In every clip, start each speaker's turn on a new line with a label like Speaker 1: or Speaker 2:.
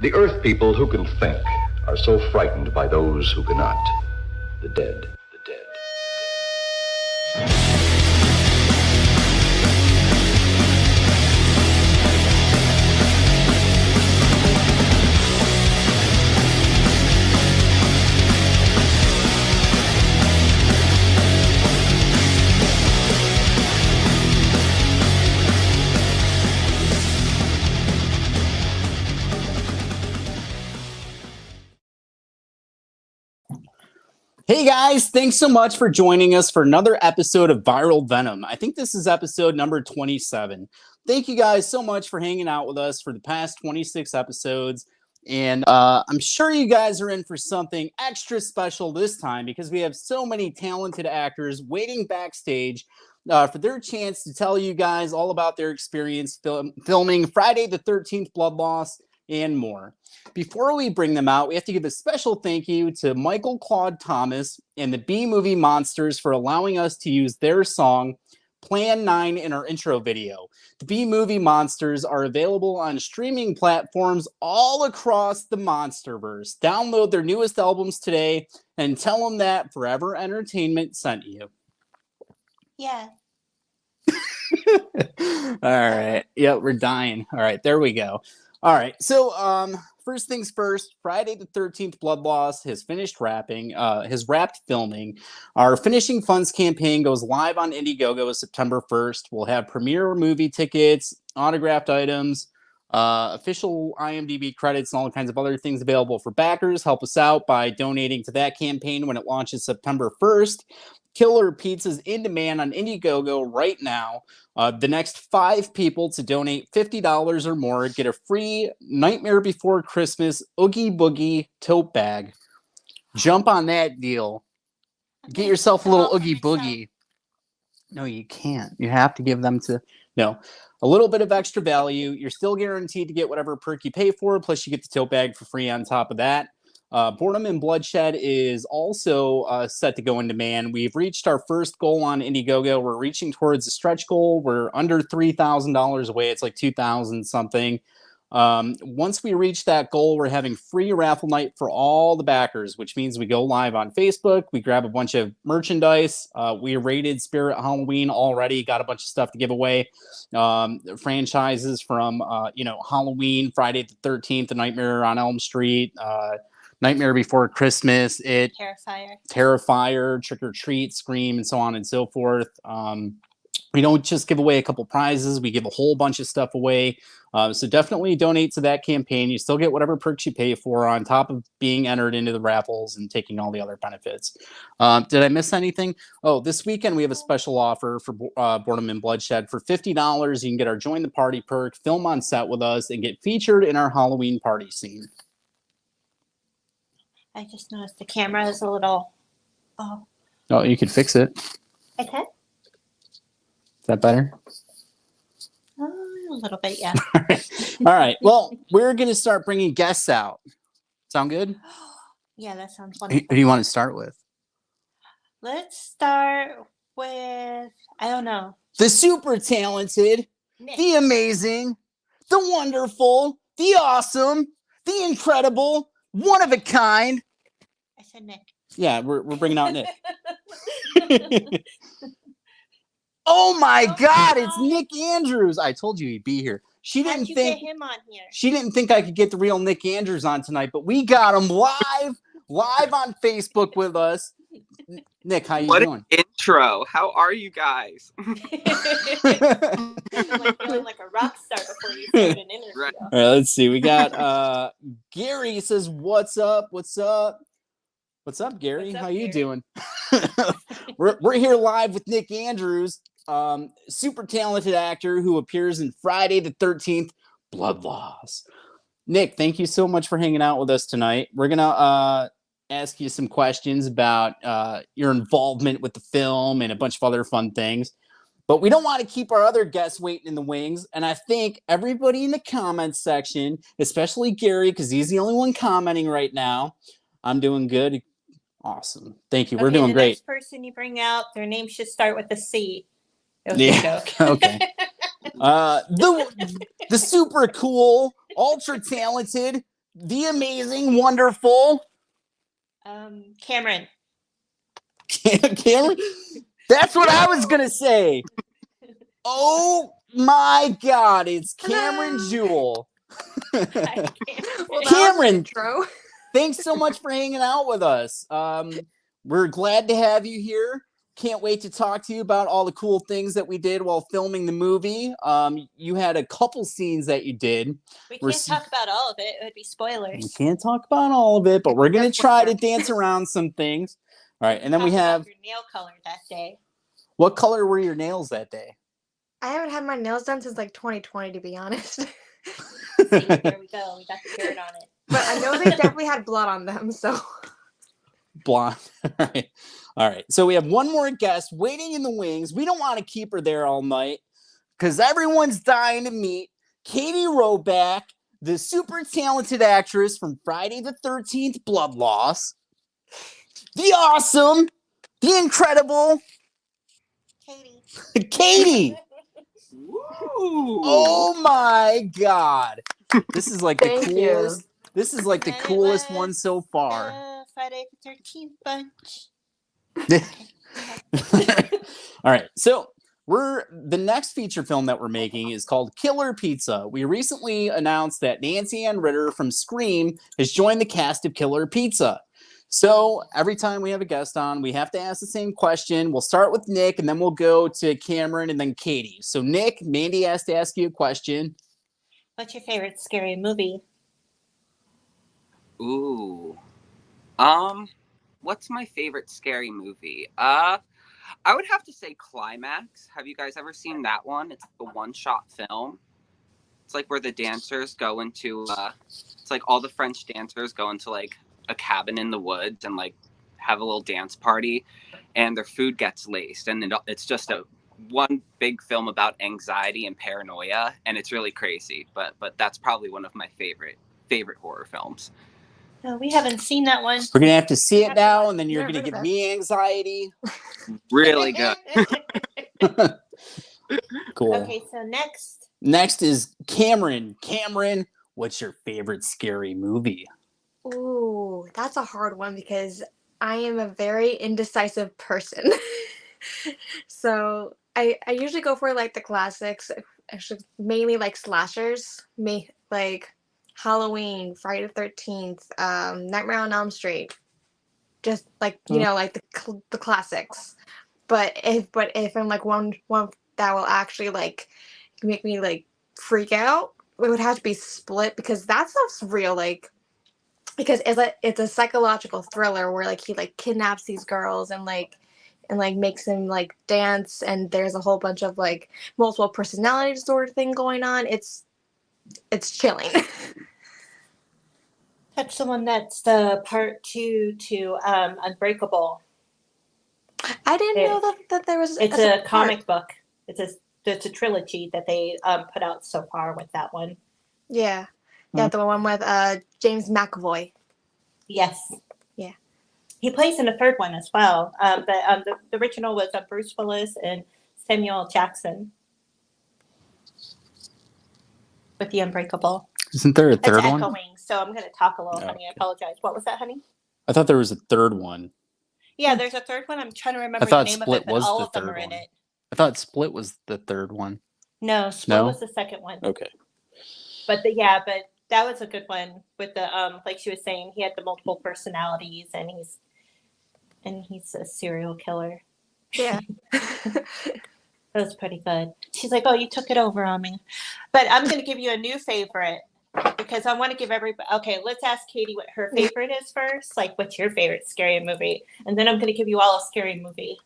Speaker 1: The Earth people who can think are so frightened by those who cannot. The dead. The dead.
Speaker 2: Hey guys, thanks so much for joining us for another episode of Viral Venom. I think this is episode number 27. Thank you guys so much for hanging out with us for the past 26 episodes. And I'm sure you guys are in for something extra special this time because we have so many talented actors waiting backstage for their chance to tell you guys all about their experience filming Friday the 13th Blood Loss and more. Before we bring them out, we have to give a special thank you to Michael Claude Thomas and the B-Movie Monsters for allowing us to use their song Plan 9 in our intro video. The B-Movie Monsters are available on streaming platforms all across the Monsterverse. Download their newest albums today and tell them that Forever Entertainment sent you.
Speaker 3: Yeah.
Speaker 2: All right. Yep, we're dying. All right, there we go. All right, so first things first, Friday the 13th Blood Loss has finished wrapping, has wrapped filming. Our Finishing Funds campaign goes live on Indiegogo September 1st. We'll have premiere movie tickets, autographed items, official IMDb credits, and all kinds of other things available for backers. Help us out by donating to that campaign when it launches September 1st. Killer Pizza's in demand on Indiegogo right now. The next 5 people to donate $50 or more get a free Nightmare Before Christmas Oogie Boogie tote bag. Jump on that deal. Get yourself a little Oogie Boogie. No, you can't. You have to give them to... No. A little bit of extra value. You're still guaranteed to get whatever perk you pay for, plus you get the tote bag for free on top of that. Boredom and Bloodshed is also set to go in demand. We've reached our first goal on Indiegogo. We're reaching towards the stretch goal. We're under $3,000 away. It's like 2,000 something. Once we reach that goal, we're having free raffle night for all the backers, which means we go live on Facebook. We grab a bunch of merchandise. We rated Spirit Halloween already. Got a bunch of stuff to give away. Franchises from, Halloween, Friday the 13th, The Nightmare on Elm Street, Nightmare Before Christmas, Terrifier, Trick or Treat, Scream, and so on and so forth. We don't just give away a couple prizes. We give a whole bunch of stuff away. So definitely donate to that campaign. You still get whatever perks you pay for on top of being entered into the raffles and taking all the other benefits. Did I miss anything? Oh, this weekend we have a special offer for Boredom and Bloodshed. For $50, you can get our Join the Party perk, film on set with us, and get featured in our Halloween party scene.
Speaker 3: I just noticed the camera is a little... Oh,
Speaker 2: you could fix it.
Speaker 3: I can?
Speaker 2: Is that better?
Speaker 3: A little bit, yeah.
Speaker 2: All right. Well, we're going to start bringing guests out. Sound good?
Speaker 3: Yeah, that sounds wonderful.
Speaker 2: Who do you want to start with?
Speaker 3: Let's start with, I don't know.
Speaker 2: The super talented,
Speaker 3: Nick.
Speaker 2: The amazing, the wonderful, the awesome, the incredible, one of a kind.
Speaker 3: I said Nick.
Speaker 2: Yeah, we're bringing out Nick. Oh my God, it's Nick Andrews. I told you he'd be here.
Speaker 3: How'd you get him on here?
Speaker 2: She didn't think I could get the real Nick Andrews on tonight, but we got him live on Facebook with us. Nick, how you doing?
Speaker 4: What an intro. How are you guys?
Speaker 3: Feeling like a rock star before you start an interview.
Speaker 2: Right. All right, let's see. We got Gary. He says, "What's up? What's up? What's up, Gary?
Speaker 3: What's up,
Speaker 2: how you
Speaker 3: Gary?
Speaker 2: doing?" we're here live with Nick Andrews, super talented actor who appears in Friday the 13th Blood Loss. Nick, thank you so much for hanging out with us tonight. We're gonna ask you some questions about your involvement with the film and a bunch of other fun things. But we don't want to keep our other guests waiting in the wings. And I think everybody in the comments section, especially Gary, because he's the only one commenting right now. I'm doing good. Awesome. Thank you. We're doing great.
Speaker 3: The next person you bring out, their name should start with a C. It was a joke.
Speaker 2: Okay. The super cool, ultra talented, the amazing, wonderful
Speaker 3: Cameron.
Speaker 2: Cameron. That's what I was gonna say. Oh my God! It's Cameron Jewell.
Speaker 3: Well,
Speaker 2: Cameron,
Speaker 5: intro.
Speaker 2: thanks so much for hanging out with us. We're glad to have you here. Can't wait to talk to you about all the cool things that we did while filming the movie. You had a couple scenes that you did.
Speaker 3: We can't talk about all of it. It would be spoilers.
Speaker 2: We can't talk about all of it, but we're going to try to dance around some things. All right, and then we have...
Speaker 3: your nail color that day.
Speaker 2: What color were your nails that day?
Speaker 5: I haven't had my nails done since like 2020, to be honest.
Speaker 3: See, there we go. We got the dirt on it.
Speaker 5: But I know they definitely had blood on them, so...
Speaker 2: Blonde. All right. So we have one more guest waiting in the wings. We don't want to keep her there all night because everyone's dying to meet Catie Roback, the super talented actress from Friday the 13th Blood Loss. The awesome, the incredible Catie.
Speaker 4: Ooh.
Speaker 2: Oh my God. This is like the
Speaker 5: Thank
Speaker 2: coolest.
Speaker 5: you.
Speaker 2: This is like the
Speaker 3: And it
Speaker 2: coolest
Speaker 3: was,
Speaker 2: one so far.
Speaker 3: Friday the 13th bunch.
Speaker 2: All right. So the next feature film that we're making is called Killer Pizza. We recently announced that Nancy Ann Ritter from Scream has joined the cast of Killer Pizza. So every time we have a guest on, we have to ask the same question. We'll start with Nick, and then we'll go to Cameron, and then Catie. So Nick, Mandy has to ask you a question.
Speaker 3: What's your favorite scary movie?
Speaker 4: Ooh. What's my favorite scary movie? I would have to say Climax. Have you guys ever seen that one? It's a one-shot film. It's like where the dancers go into it's like all the French dancers go into like a cabin in the woods and like have a little dance party, and their food gets laced, and it's just one big film about anxiety and paranoia, and it's really crazy. But that's probably one of my favorite horror films.
Speaker 3: No, we haven't seen that one.
Speaker 2: We're going to have to see it now, and then you're
Speaker 5: Never
Speaker 2: going to
Speaker 5: heard
Speaker 2: give
Speaker 5: of
Speaker 2: me anxiety.
Speaker 4: Really good.
Speaker 2: Cool.
Speaker 3: Okay, so next.
Speaker 2: Next is Cameron. Cameron, what's your favorite scary movie?
Speaker 5: Ooh, that's a hard one because I am a very indecisive person. So I usually go for like the classics, actually mainly like slashers, like Halloween, Friday the 13th, Nightmare on Elm Street, just like like the classics. But if I'm like one that will actually like make me like freak out, it would have to be Split, because that stuff's real, like, because it's a psychological thriller where like he like kidnaps these girls and makes them like dance, and there's a whole bunch of like multiple personality disorder thing going on. It's chilling.
Speaker 3: That's the one that's the part 2 to Unbreakable.
Speaker 5: I didn't know that there was.
Speaker 3: It's a comic book. It's a trilogy that they put out so far with that one.
Speaker 5: Yeah, the one with James McAvoy.
Speaker 3: Yes.
Speaker 5: Yeah.
Speaker 3: He plays in the third one as well. But the original was Bruce Willis and Samuel Jackson with the Unbreakable.
Speaker 2: Isn't there a third
Speaker 3: It's
Speaker 2: one?
Speaker 3: echoing, so I'm going to talk a little, honey. I apologize. What was that, honey?
Speaker 2: I thought there was a third one.
Speaker 3: Yeah, there's a third one. I'm trying to remember
Speaker 2: I thought
Speaker 3: the name
Speaker 2: Split
Speaker 3: of it, but
Speaker 2: was
Speaker 3: all
Speaker 2: the
Speaker 3: of them
Speaker 2: third
Speaker 3: are in
Speaker 2: one.
Speaker 3: it.
Speaker 2: I thought Split was the third one.
Speaker 3: No, Split
Speaker 2: No?
Speaker 3: was the second one.
Speaker 2: Okay.
Speaker 3: But that was a good one with the like she was saying, he had the multiple personalities, and he's a serial killer.
Speaker 5: Yeah.
Speaker 3: That was pretty good. She's like, "Oh, you took it over on me," but I'm going to give you a new favorite because I want to give everybody. Okay, let's ask Catie what her favorite is first. Like, what's your favorite scary movie? And then I'm going to give you all a scary movie.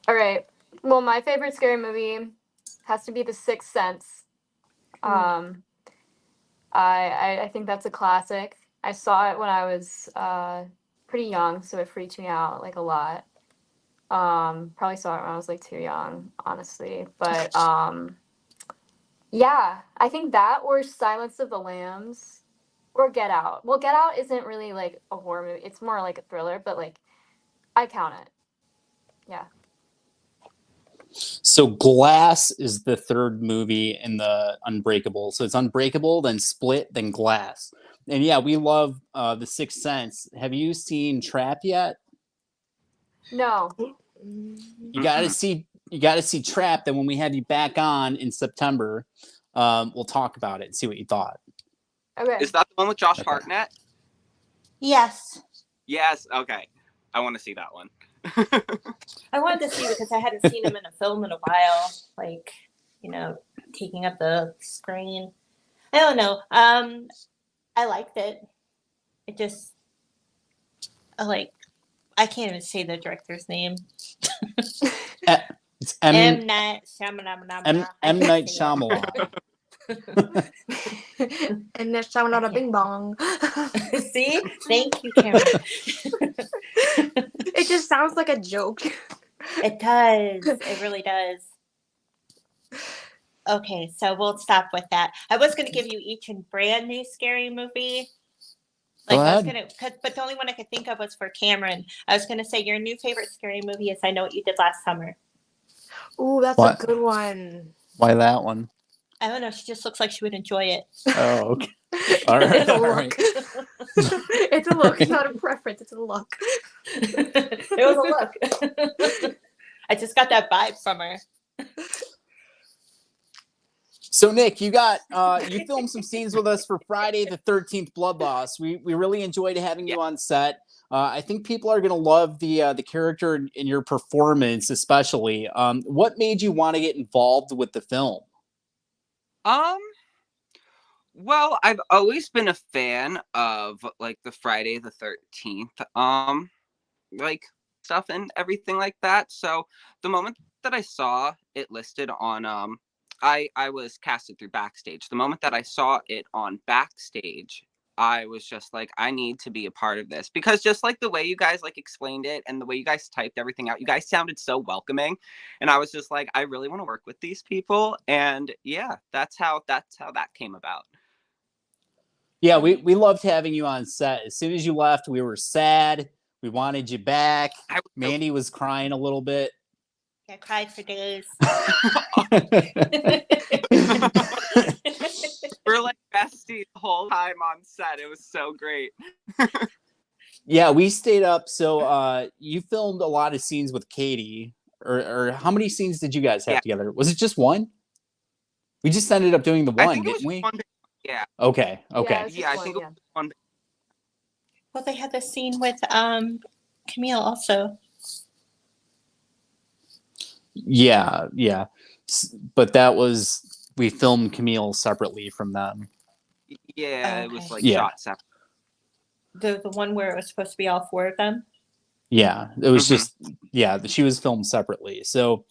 Speaker 6: All right. Well, my favorite scary movie has to be The Sixth Sense. I think that's a classic. I saw it when I was pretty young, so it freaked me out like a lot. Probably saw it when I was like too young, honestly. But yeah, I think that or Silence of the Lambs or Get Out. Well, Get Out isn't really like a horror movie. It's more like a thriller, but like I count it. Yeah.
Speaker 2: So Glass is the third movie in the Unbreakable. So it's Unbreakable, then Split, then Glass. And yeah, we love The Sixth Sense. Have you seen Trap yet?
Speaker 6: No.
Speaker 2: You gotta see Trap. Then when we have you back on in September, we'll talk about it and see what you thought.
Speaker 6: Okay.
Speaker 4: Is that the one with Josh
Speaker 2: Okay.
Speaker 4: Hartnett?
Speaker 3: Yes.
Speaker 4: Yes. Okay. I want to see that one.
Speaker 3: I wanted to see because I hadn't seen him in a film in a while, like, you know, taking up the screen. I don't know. I liked it. It just, I can't even say the director's name.
Speaker 2: It's
Speaker 3: M. Night Shyamalan.
Speaker 2: M. Night Shyamalan.
Speaker 5: And there's someone on a bing bong.
Speaker 3: See? Thank you, Karen.
Speaker 5: It just sounds like a joke.
Speaker 3: It does. It really does. Okay, so we'll stop with that. I was going to give you each a brand new scary movie.
Speaker 2: Go
Speaker 3: I was
Speaker 2: ahead.
Speaker 3: but the only one I could think of was for Cameron. I was going to say your new favorite scary movie is I Know What You Did Last Summer.
Speaker 5: Ooh, that's
Speaker 2: What?
Speaker 5: a good one.
Speaker 2: Why that one?
Speaker 3: I don't know. She just looks like she would enjoy it.
Speaker 2: Oh, okay. All right.
Speaker 5: It's a
Speaker 2: All
Speaker 5: look.
Speaker 2: right.
Speaker 5: It's a look. It's not a preference. It's a look.
Speaker 3: It was a look. I just got that vibe from her.
Speaker 2: So Nick, you filmed some scenes with us for Friday the 13th Blood Loss. We really enjoyed having you on set. I think people are gonna love the character in your performance, especially. What made you want to get involved with the film?
Speaker 4: Well, I've always been a fan of like the Friday the 13th, like stuff and everything like that. So the moment that I saw it listed on, I was casted through Backstage. The moment that I saw it on Backstage, I was just like, I need to be a part of this, because just like the way you guys like explained it and the way you guys typed everything out, you guys sounded so welcoming, and I was just like, I really want to work with these people. And yeah, that's how that came about.
Speaker 2: Yeah, we loved having you on set. As soon as you left, we were sad. We wanted you back. Mandy was crying a little bit.
Speaker 3: I cried for days.
Speaker 4: We're like besties the whole time on set. It was so great.
Speaker 2: Yeah, we stayed up. So you filmed a lot of scenes with Catie. Or how many scenes did you guys have together? Was it just one? We just ended up doing the one, didn't we?
Speaker 4: Yeah.
Speaker 2: Okay.
Speaker 4: Yeah, I think it was one.
Speaker 3: Well, they had the scene with Camille also.
Speaker 2: Yeah. But we filmed Camille separately from them.
Speaker 4: Yeah, it was like
Speaker 2: Yeah.
Speaker 4: shot separate.
Speaker 3: The one where it was supposed to be all four of them.
Speaker 2: Yeah, it was just she was filmed separately. So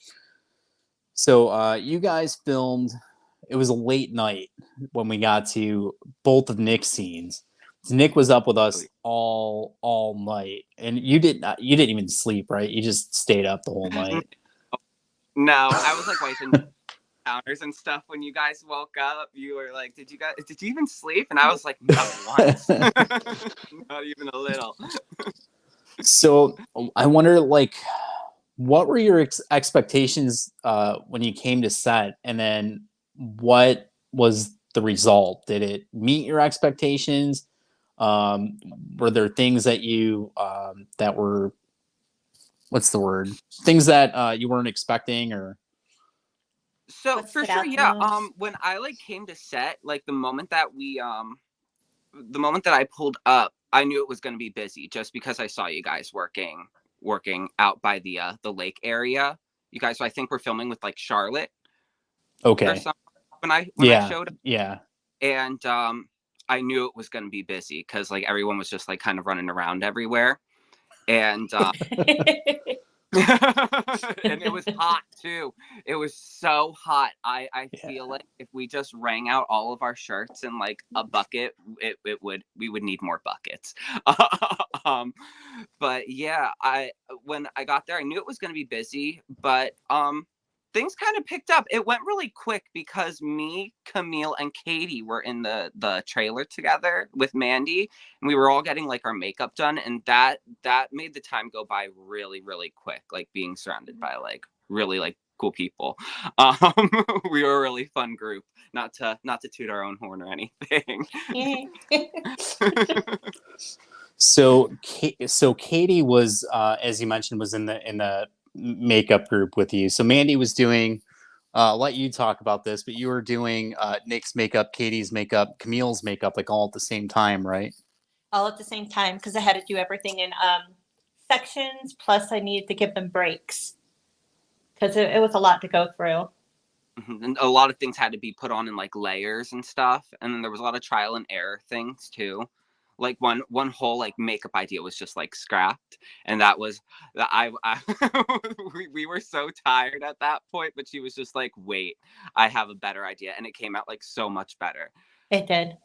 Speaker 2: you guys filmed. It was a late night when we got to both of Nick's scenes. Nick was up with us all night, and you didn't even sleep, right? You just stayed up the whole night.
Speaker 4: No, I was like wiping counters and stuff when you guys woke up. You were like, did you even sleep? And I was like, not once. Not even a little.
Speaker 2: So I wonder, like, what were your expectations when you came to set, and then what was the result? Did it meet your expectations? Were there things that you that were, what's the word? Things that you weren't expecting, or?
Speaker 4: So for sure, yeah. When I like came to set, like the moment that I pulled up, I knew it was going to be busy just because I saw you guys working out by the lake area. You guys, I think, were filming with like Charlotte.
Speaker 2: Okay.
Speaker 4: Or something when I showed up. Yeah. And I knew it was going to be busy because like everyone was just like kind of running around everywhere, and and it was hot too. It was so hot. I feel like if we just wrang out all of our shirts in like a bucket, we would need more buckets. But yeah, when I got there, I knew it was going to be busy, but things kind of picked up. It went really quick because me, Camille, and Catie were in the trailer together with MANDEE, and we were all getting like our makeup done, and that made the time go by really, really quick, like being surrounded by like really like cool people. We were a really fun group. Not to toot our own horn or anything.
Speaker 2: So Catie was, as you mentioned, was in the makeup group with you. So Mandy was doing. Let you talk about this, but you were doing Nick's makeup, Katie's makeup, Camille's makeup, like all at the same time, right?
Speaker 3: All at the same time, because I had to do everything in sections. Plus, I needed to give them breaks because it was a lot to go through.
Speaker 4: And a lot of things had to be put on in like layers and stuff, and then there was a lot of trial and error things too. Like one whole like makeup idea was just like scrapped, and that was that I we were so tired at that point, but she was just like, wait, I have a better idea, and it came out like so much better.
Speaker 3: It did.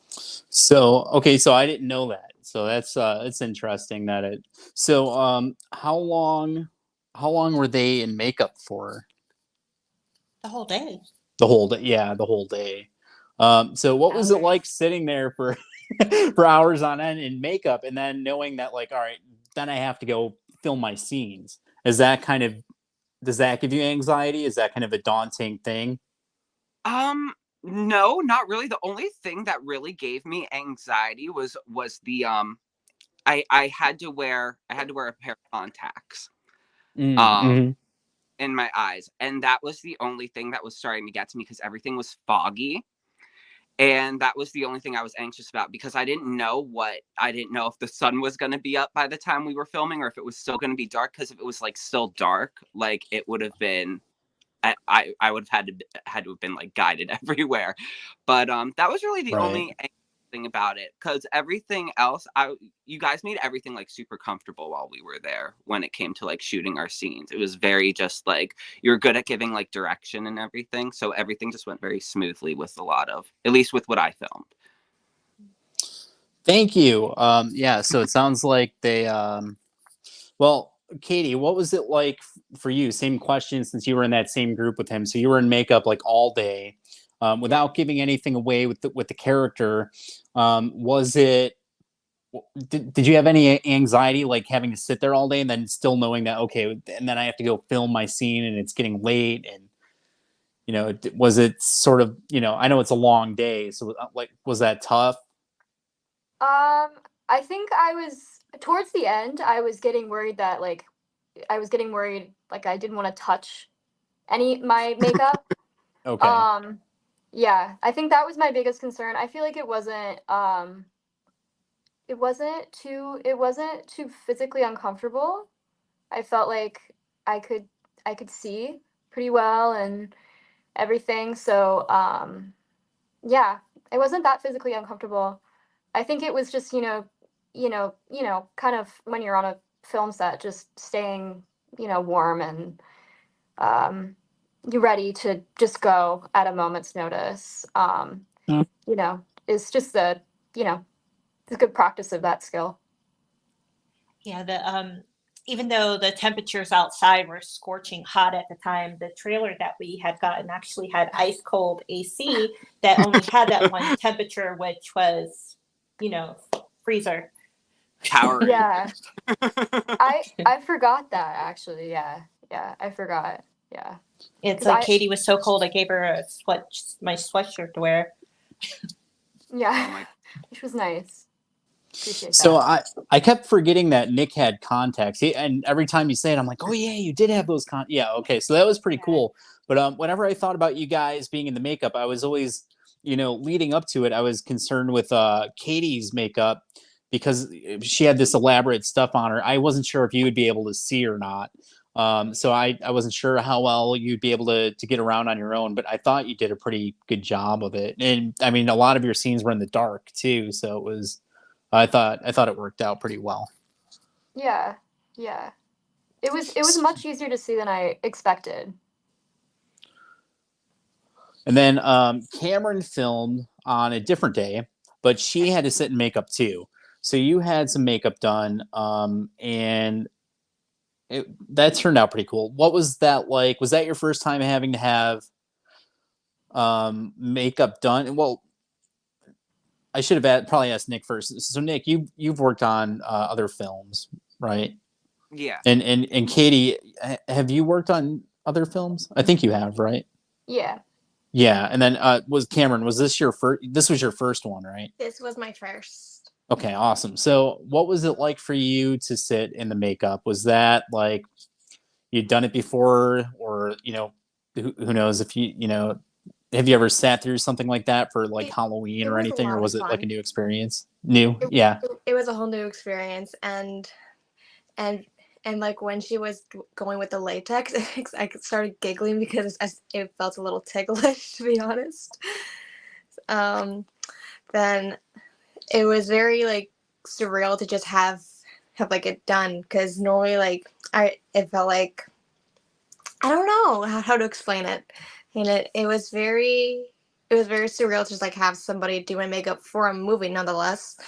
Speaker 2: So okay, so I didn't know that. So that's it's interesting that it. So how long were they in makeup for?
Speaker 3: The whole day.
Speaker 2: The whole day, yeah, the whole day. So what was it like sitting there for for hours on end in makeup, and then knowing that, like, all right, then I have to go film my scenes? Is that kind of, does that give you anxiety? Is that kind of a daunting thing?
Speaker 4: No, not really. The only thing that really gave me anxiety was the I had to wear a pair of contacts
Speaker 2: Mm-hmm.
Speaker 4: in my eyes, and that was the only thing that was starting to get to me because everything was foggy. And that was the only thing I was anxious about because I didn't know if the sun was going to be up by the time we were filming or if it was still going to be dark. Because if it was like still dark, like it would have been, I would have had to have been like guided everywhere. But that was really the only thing about it, because everything else, you guys made everything like super comfortable while we were there when it came to like shooting our scenes. It was very just like, you're good at giving like direction and everything, so everything just went very smoothly with a lot of, at least with what I filmed.
Speaker 2: Thank you. Yeah, so it sounds like they well, Catie, what was it like for you? Same question, since you were in that same group with him. So you were in makeup like all day. Without giving anything away with the character, was it? Did you have any anxiety, like having to sit there all day and then still knowing that, okay, and then I have to go film my scene and it's getting late, and was it sort of, I know it's a long day, so like, was that tough?
Speaker 6: I think I was towards the end. I was getting worried that like I didn't want to touch my makeup.
Speaker 2: Okay.
Speaker 6: Yeah, I think that was my biggest concern. I feel like it wasn't too physically uncomfortable. I felt like I could see pretty well and everything. So yeah, it wasn't that physically uncomfortable. I think it was just, kind of when you're on a film set, just staying, warm and you're ready to just go at a moment's notice. It's just it's a good practice of that skill.
Speaker 3: Yeah, even though the temperatures outside were scorching hot at the time, the trailer that we had gotten actually had ice cold AC that only had that one temperature, which was, freezer.
Speaker 4: Power.
Speaker 6: Yeah. I forgot that actually. Yeah, I forgot. Yeah.
Speaker 3: It's like Catie was so cold, I gave her my sweatshirt to wear.
Speaker 6: Yeah, which was nice. Appreciate
Speaker 2: So
Speaker 6: that.
Speaker 2: I kept forgetting that Nick had contacts. And every time you say it, I'm like, oh yeah, you did have those yeah, okay. So that was pretty cool. But whenever I thought about you guys being in the makeup, I was always, leading up to it, I was concerned with Katie's makeup because she had this elaborate stuff on her. I wasn't sure if you would be able to see or not. So I wasn't sure how well you'd be able to get around on your own, but I thought you did a pretty good job of it. And I mean, a lot of your scenes were in the dark too, so it was. I thought it worked out pretty well.
Speaker 6: Yeah. It was much easier to see than I expected.
Speaker 2: And then Cameron filmed on a different day, but she had to sit in makeup too. So you had some makeup done, and that turned out pretty cool. What was that like? Was that your first time having to have makeup done? Well, I should have probably asked Nick first. So Nick, you've worked on other films, right?
Speaker 4: Yeah.
Speaker 2: And Catie, have you worked on other films? I think you have, right?
Speaker 6: Yeah.
Speaker 2: Yeah, and then was this your first? This was your first one, right?
Speaker 5: This was my first.
Speaker 2: Okay, awesome. So, what was it like for you to sit in the makeup? Was that like you'd done it before, or who knows if have you ever sat through something like that for like
Speaker 5: It,
Speaker 2: Halloween
Speaker 5: it
Speaker 2: or
Speaker 5: was a
Speaker 2: anything, or
Speaker 5: lot of
Speaker 2: was it like a
Speaker 5: fun.
Speaker 2: new experience? New,
Speaker 5: It,
Speaker 2: yeah.
Speaker 5: it was a whole new experience, and like when she was going with the latex, I started giggling because it felt a little ticklish, to be honest. Then it was very like surreal to just have like it done, because normally like it felt like, I don't know how to explain it, and it was very surreal to just like have somebody do my makeup for a movie nonetheless.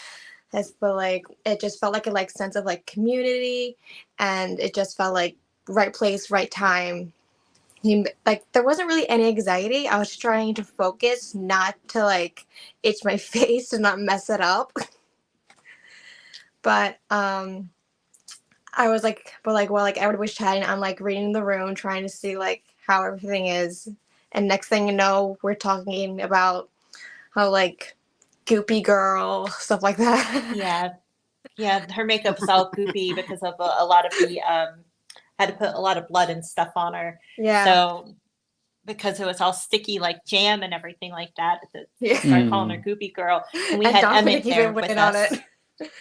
Speaker 5: But like it just felt like a like sense of like community, and it just felt like right place, right time. Like there wasn't really any anxiety. I was trying to focus not to like itch my face and not mess it up. But I was like, while like everybody was chatting, I'm like reading the room, trying to see like how everything is. And next thing you know, we're talking about how like goopy girl, stuff like that.
Speaker 3: Yeah, her makeup was all goopy because of a lot of the had to put a lot of blood and stuff on her.
Speaker 5: Yeah.
Speaker 3: So because it was all sticky like jam and everything like that,
Speaker 5: Yeah.
Speaker 3: started calling her goopy girl. And we
Speaker 5: And
Speaker 3: had
Speaker 5: Dominic
Speaker 3: Emmett there
Speaker 5: even
Speaker 3: with
Speaker 5: went
Speaker 3: us.
Speaker 5: on it.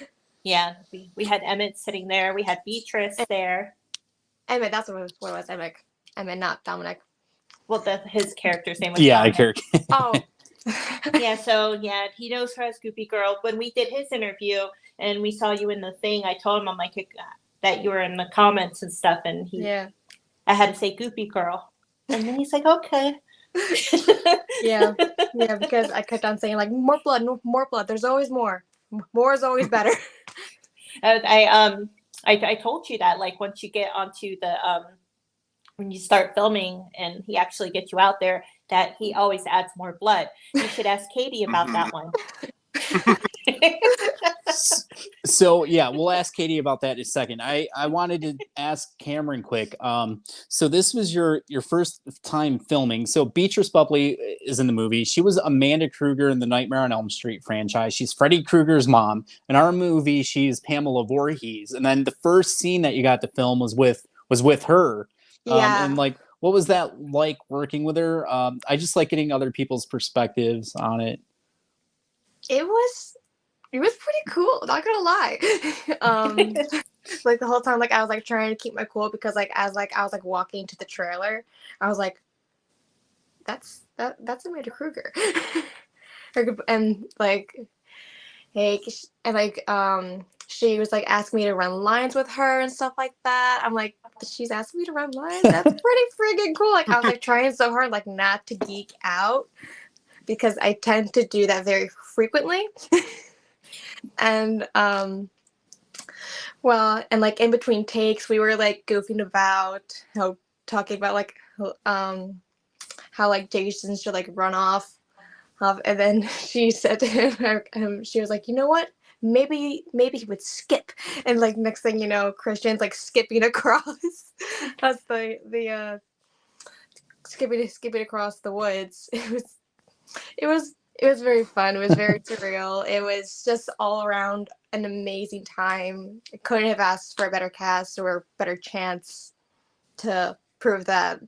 Speaker 3: Yeah, we had Emmett sitting there. We had Beatrice there.
Speaker 5: Emmett, that's what it was. Emmett, not Dominic.
Speaker 3: Well, his character's name was
Speaker 2: Yeah,
Speaker 3: Dominic.
Speaker 2: character.
Speaker 5: Oh.
Speaker 3: Yeah, so yeah, he knows her as Goopy Girl. When we did his interview and we saw you in the thing, I told him, I'm like, that you were in the comments and stuff, and I had to say Goopy Girl, and then he's like, okay.
Speaker 5: yeah, because I kept on saying like more blood, more blood. There's always more. More is always better.
Speaker 3: I told you that like once you get onto the when you start filming and he actually gets you out there, that he always adds more blood. You should ask Catie about that one.
Speaker 2: So yeah, we'll ask Catie about that in a second. I wanted to ask Cameron quick. So this was your first time filming. So Beatrice Buckley is in the movie. She was Amanda Kruger in the Nightmare on Elm Street franchise. She's Freddy Krueger's mom. In our movie, she's Pamela Voorhees. And then the first scene that you got to film was with her.
Speaker 5: Yeah.
Speaker 2: And like, what was that like working with her? I just like getting other people's perspectives on it.
Speaker 5: It was pretty cool, not gonna lie. Like the whole time, like I was like trying to keep my cool, because like as like I was like walking to the trailer, I was like, that's Amanda Kruger. And like, hey, and like she was like asking me to run lines with her and stuff like that. I'm like, she's asking me to run lines? That's pretty friggin' cool. Like I was like trying so hard like not to geek out, because I tend to do that very frequently. And well, and like in between takes, we were like goofing about talking about like how like Jason should like run off, and then she said to him, she was like, you know what? Maybe he would skip, and like next thing you know, Christian's like skipping across. That's the skipping across the woods. It was very fun. It was very surreal. It was just all around an amazing time. I couldn't have asked for a better cast or a better chance to prove to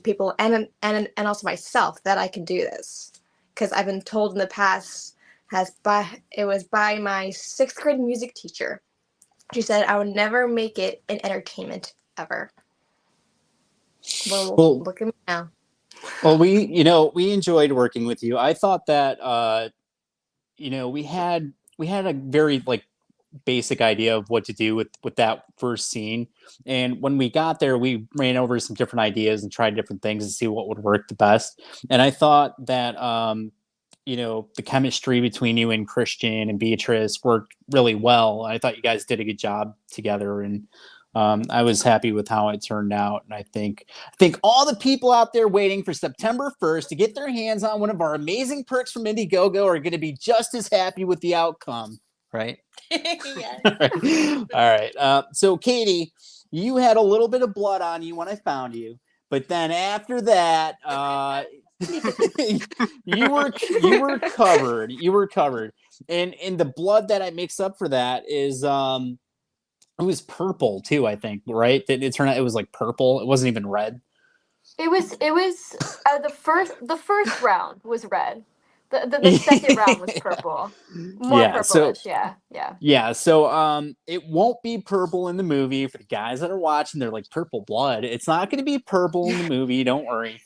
Speaker 5: people and also myself that I can do this. Because I've been told in the past, it was by my 6th grade music teacher. She said I would never make it in entertainment ever. Well, look at me now.
Speaker 2: Well, we enjoyed working with you. I thought that we had a very like basic idea of what to do with that first scene, and when we got there, we ran over some different ideas and tried different things to see what would work the best. And I thought that the chemistry between you and Christian and Beatrice worked really well. I thought you guys did a good job together, and I was happy with how it turned out. And I think all the people out there waiting for September 1st to get their hands on one of our amazing perks from Indiegogo are going to be just as happy with the outcome, right?
Speaker 3: Yes.
Speaker 2: All right. So Catie, you had a little bit of blood on you when I found you, but then after that, you were covered. You were covered, and the blood that I mixed up for that is it was purple too. I think right. It turned out it was like purple. It wasn't even red.
Speaker 6: It was the first round was red. The second round was purple. More
Speaker 2: Yeah, so
Speaker 6: purplish, yeah.
Speaker 2: yeah, so it won't be purple in the movie for the guys that are watching. They're like purple blood. It's not going to be purple in the movie. Don't worry.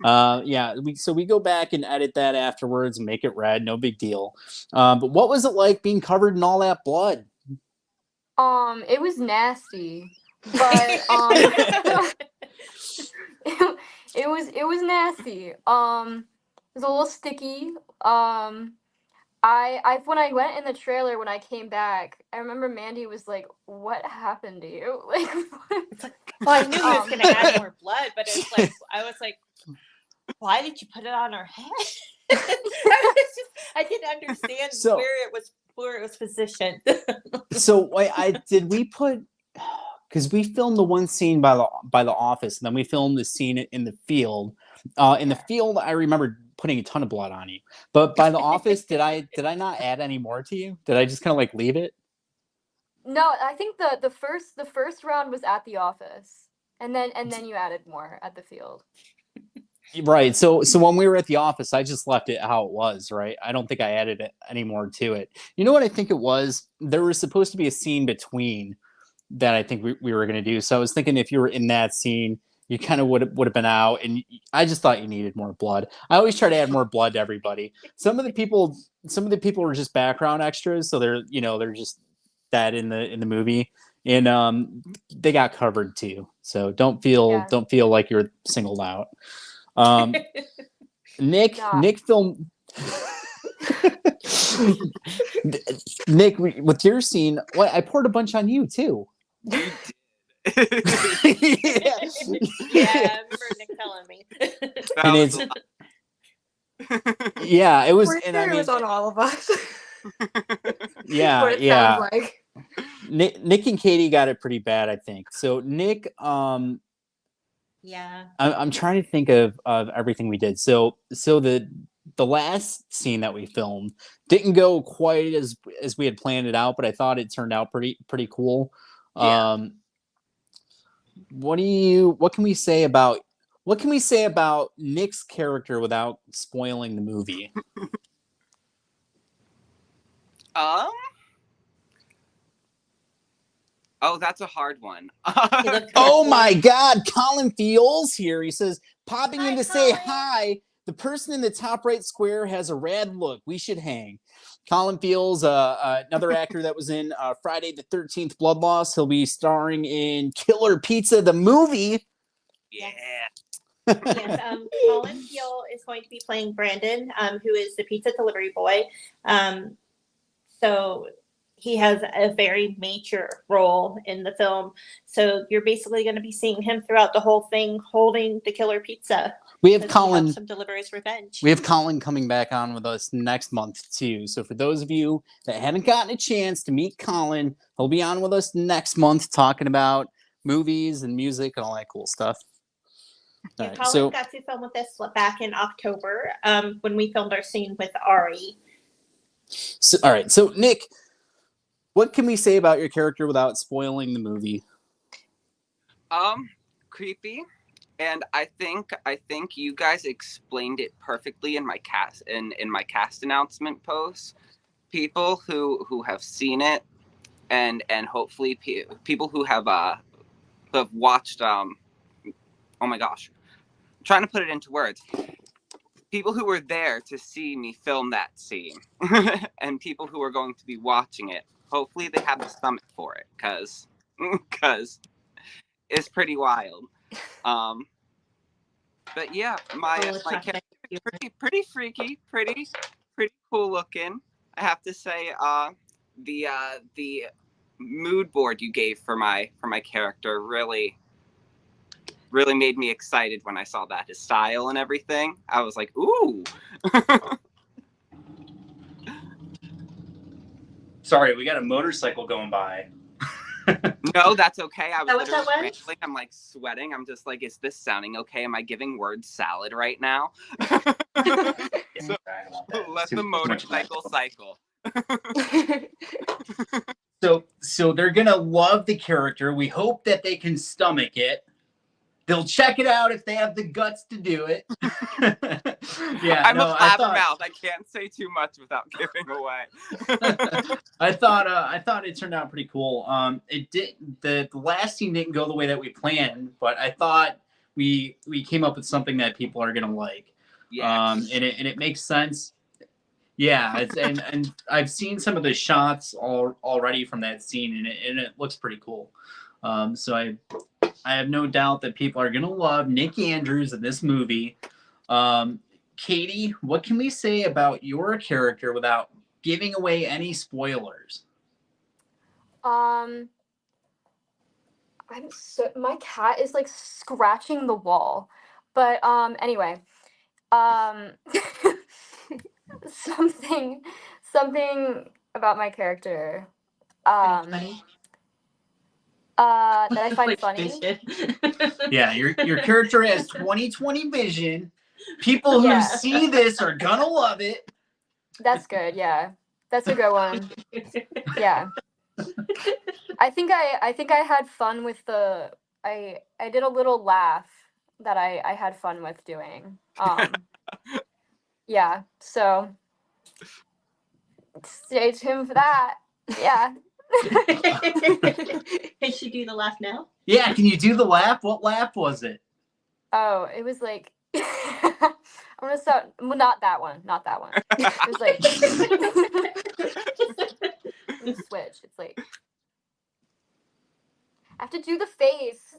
Speaker 2: Yeah, we go back and edit that afterwards and make it red. No big deal. But what was it like being covered in all that blood?
Speaker 6: It was nasty, but it was nasty. It was a little sticky. I when I went in the trailer, when I came back, I remember Mandy was like, "What happened to you?" Like,
Speaker 3: well, I knew he was going to add more blood, but it's like I was like, "Why did you put it on her head?" I didn't understand where it was positioned.
Speaker 2: So did we put, because we filmed the one scene by the office, and then we filmed the scene in the field. In the field, I remember putting a ton of blood on you, but by the office, did I not add any more to you? Did I just kind of like leave it?
Speaker 6: No, I think the first round was at the office, and then you added more at the field.
Speaker 2: Right. So when we were at the office, I just left it how it was, right? I don't think I added any more to it. You know what I think it was? There was supposed to be a scene between that I think we were going to do. So I was thinking if you were in that scene, you kind of would have been out, and I just thought you needed more blood. I always try to add more blood to everybody. Some of the people were just background extras, so they're just that in the movie, and they got covered too. So don't feel like you're singled out. Nick filmed. Nick, with your scene, I poured a bunch on you too.
Speaker 3: Yeah, I remember Nick telling me.
Speaker 2: And it's yeah, it was,
Speaker 5: and I mean, it was on all of us.
Speaker 2: Yeah,
Speaker 5: what it sounds like.
Speaker 2: Nick and Catie got it pretty bad, I think. So Nick,
Speaker 3: yeah,
Speaker 2: I'm trying to think of everything we did. So the last scene that we filmed didn't go quite as we had planned it out, but I thought it turned out pretty cool.
Speaker 3: Yeah.
Speaker 2: What can we say about Nick's character without spoiling the movie?
Speaker 4: Oh, that's a hard one.
Speaker 2: Oh my God, Colin Fields here. He says, popping in to say hi. The person in the top right square has a rad look. We should hang. Colin Fields, another actor that was in Friday the 13th Blood Loss. He'll be starring in Killer Pizza, the movie.
Speaker 4: Yeah.
Speaker 3: Yes, Colin Field is going to be playing Brandon, who is the pizza delivery boy. So he has a very major role in the film. So you're basically going to be seeing him throughout the whole thing, holding the killer pizza.
Speaker 2: We have Colin.
Speaker 3: Some deliver his revenge.
Speaker 2: We have Colin coming back on with us next month too. So for those of you that haven't gotten a chance to meet Colin, he'll be on with us next month talking about movies and music and all that cool stuff.
Speaker 3: Yeah, right, Colin got to film with us back in October when we filmed our scene with Ari.
Speaker 2: So, all right. So Nick, what can we say about your character without spoiling the movie?
Speaker 4: Creepy. And I think you guys explained it perfectly in my cast announcement post. People who have seen it, and hopefully people who have watched. Oh my gosh, I'm trying to put it into words. People who were there to see me film that scene, and people who are going to be watching it. Hopefully they have the stomach for it, cause it's pretty wild. But yeah, my character is pretty freaky, pretty cool looking. I have to say, the mood board you gave for my character really made me excited when I saw that, his style and everything. I was like, ooh.
Speaker 7: Sorry, we got a motorcycle going by.
Speaker 4: No, that's okay. I was
Speaker 3: that what that
Speaker 4: literally
Speaker 3: was?
Speaker 4: rambling. I'm like sweating. I'm just like, is this sounding okay? Am I giving word salad right now? So let the motorcycle cycle.
Speaker 2: So they're gonna love the character. We hope that they can stomach it. They'll check it out if they have the guts to do it. Yeah,
Speaker 4: I'm
Speaker 2: no,
Speaker 4: a blabbermouth. I can't say too much without giving away.
Speaker 2: I thought it turned out pretty cool. It did the last scene didn't go the way that we planned, but I thought we came up with something that people are gonna like.
Speaker 4: Yes.
Speaker 2: And it makes sense. Yeah, and I've seen some of the shots already from that scene, and it looks pretty cool. So I have no doubt that people are gonna love Nick Andrews in this movie. Catie, what can we say about your character without giving away any spoilers?
Speaker 6: I'm my cat is like scratching the wall. But anyway, um something about my character
Speaker 3: Funny.
Speaker 6: that I find
Speaker 3: Like
Speaker 6: funny.
Speaker 3: vision.
Speaker 2: Yeah, your character has 20/20 vision. People who
Speaker 6: Yeah.
Speaker 2: see this are gonna love it.
Speaker 6: That's good. Yeah. That's a good one. Yeah. I think I had fun with I did a little laugh that I had fun with doing. Yeah. So stay tuned for that. Yeah.
Speaker 3: Can she do the laugh now?
Speaker 2: Yeah, can you do the laugh? What laugh was it?
Speaker 6: Oh, it was like I'm gonna start. Well, not that one. Not that one. It was like let me switch. It's like I have to do the face.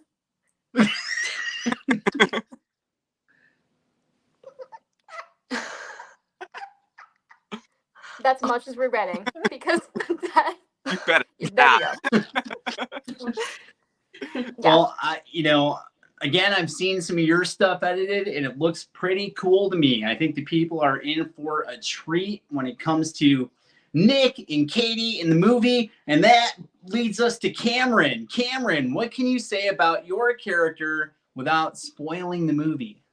Speaker 6: That's much as we're getting because that
Speaker 4: You better
Speaker 6: is better. Yeah.
Speaker 2: Well, again, I've seen some of your stuff edited, and it looks pretty cool to me. I think the people are in for a treat when it comes to Nick and Catie in the movie, and that leads us to Cameron. Cameron, what can you say about your character without spoiling the movie?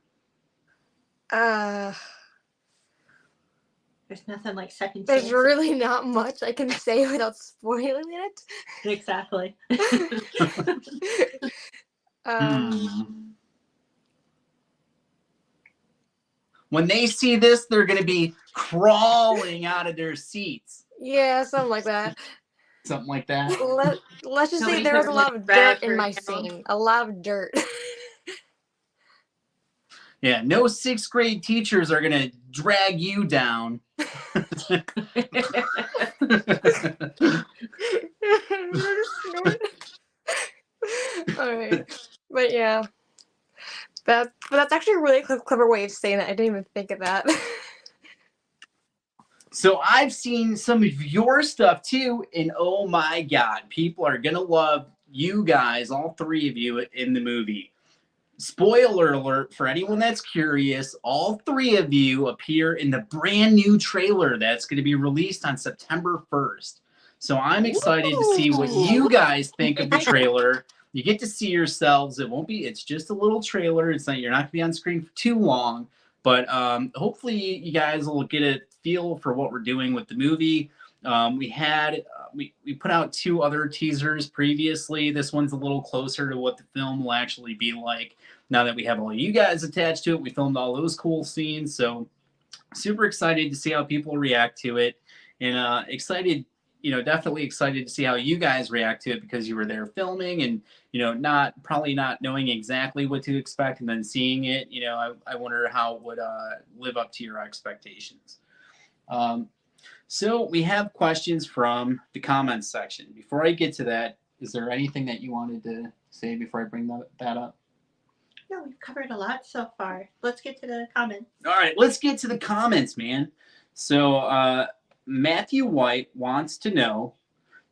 Speaker 3: There's nothing like second
Speaker 5: There's
Speaker 3: chance.
Speaker 5: really not much I can say without spoiling it.
Speaker 3: Exactly.
Speaker 2: When they see this, they're going to be crawling out of their seats.
Speaker 5: Yeah, something like that.
Speaker 2: Something like that.
Speaker 5: Let's just say
Speaker 3: Somebody's
Speaker 5: there was a
Speaker 3: never
Speaker 5: lot
Speaker 3: let
Speaker 5: of
Speaker 3: Brad
Speaker 5: dirt in my
Speaker 3: hurt down.
Speaker 5: scene. A lot of dirt.
Speaker 2: Yeah, no sixth grade teachers are going to drag you down.
Speaker 5: All right, but yeah, that's actually a really clever way of saying it. I didn't even think of that.
Speaker 2: So I've seen some of your stuff too, and oh my God, people are gonna love you guys, all three of you in the movie. Spoiler alert for anyone that's curious, all three of you appear in the brand new trailer that's going to be released on September 1st. So I'm excited to see what you guys think of the trailer. You get to see yourselves. It's just a little trailer. You're not going to be on screen for too long, but hopefully you guys will get a feel for what we're doing with the movie. We put out 2 other teasers previously. This one's a little closer to what the film will actually be like. Now that we have all you guys attached to it, we filmed all those cool scenes. So super excited to see how people react to it, and definitely excited to see how you guys react to it because you were there filming and, probably not knowing exactly what to expect, and then seeing it, I wonder how it would live up to your expectations. So we have questions from the comments section. Before I get to that, is there anything that you wanted to say before I bring that up?
Speaker 3: No, we've covered a lot so far. Let's get to the comments.
Speaker 2: All right, let's get to the comments, man. So Matthew White wants to know,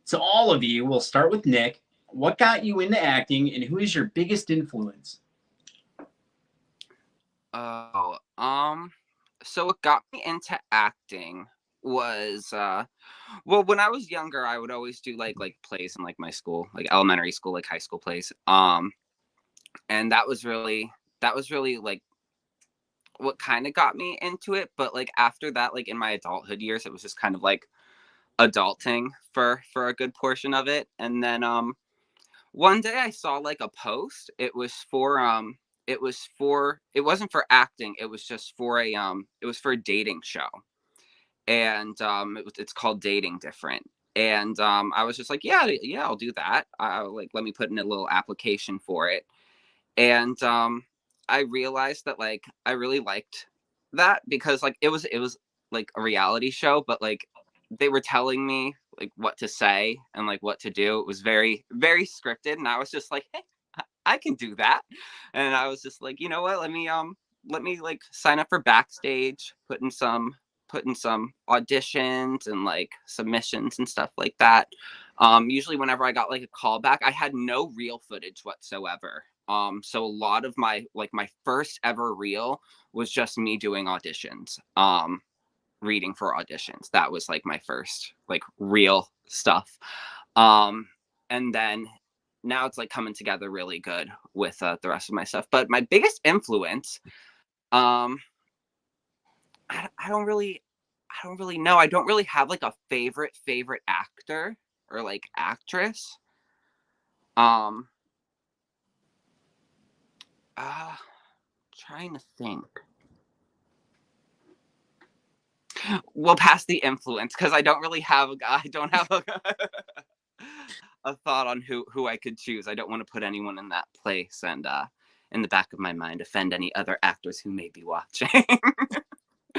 Speaker 2: to all of you, we'll start with Nick, what got you into acting and who is your biggest influence?
Speaker 4: So what got me into acting was well, when I was younger, I would always do like plays in like my school, like elementary school, like high school plays. And that was really like what kind of got me into it. But like after that, like in my adulthood years, it was just kind of like adulting for a good portion of it. And then one day I saw like a post. It was for it wasn't for acting, it was just for it was for a dating show. And it's called Dating Different. And I was just like, yeah, I'll do that. Like, let me put in a little application for it. And I realized that like I really liked that, because like it was like a reality show, but like they were telling me like what to say and like what to do. It was very, very scripted, and I was just like, hey, I can do that. And I was just like, you know what, let me like sign up for Backstage, put in some auditions and like submissions and stuff like that. Usually whenever I got like a call back, I had no reel footage whatsoever. So a lot of my first ever reel was just me doing auditions, reading for auditions. That was like my first like real stuff. And then now it's like coming together really good with the rest of my stuff. But my biggest influence, I don't really know. I don't really have like a favorite actor or like actress. Trying to think. Well, past the influence, because I don't have a thought on who I could choose. I don't want to put anyone in that place, and in the back of my mind, offend any other actors who may be watching.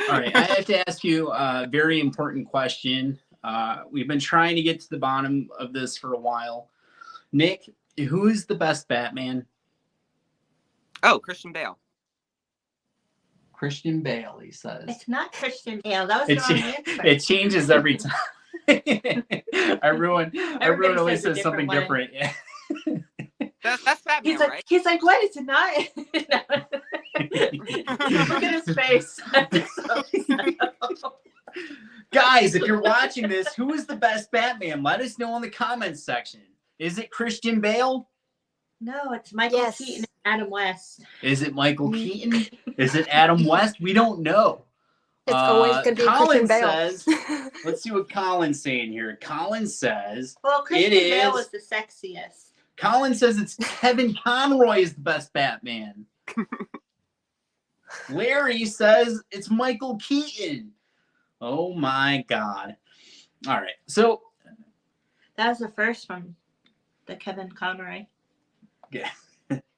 Speaker 2: All right, I have to ask you a very important question. We've been trying to get to the bottom of this for a while. Nick, who is the best Batman?
Speaker 4: Oh, Christian Bale.
Speaker 2: Christian Bale, he says.
Speaker 3: It's not Christian Bale. That was the wrong answer.
Speaker 2: It changes every time. Everyone always says something different. Yeah.
Speaker 4: That's Batman, right?
Speaker 3: He's like, what is it not? Look at his face.
Speaker 2: Guys, if you're watching this, who is the best Batman? Let us know in the comments section. Is it Christian Bale?
Speaker 3: No, it's Michael Keaton and Adam West.
Speaker 2: Is it Michael Keaton? Is it Adam West? We don't know.
Speaker 5: It's always going to be Christian Bale.
Speaker 2: Says, let's see what Colin's saying here. Colin says,
Speaker 3: well, Christian Bale is the sexiest.
Speaker 2: Colin says it's Kevin Conroy is the best Batman. Larry says it's Michael Keaton. Oh my God. All right. So
Speaker 3: that was the first one, the Kevin Conroy.
Speaker 2: Yeah.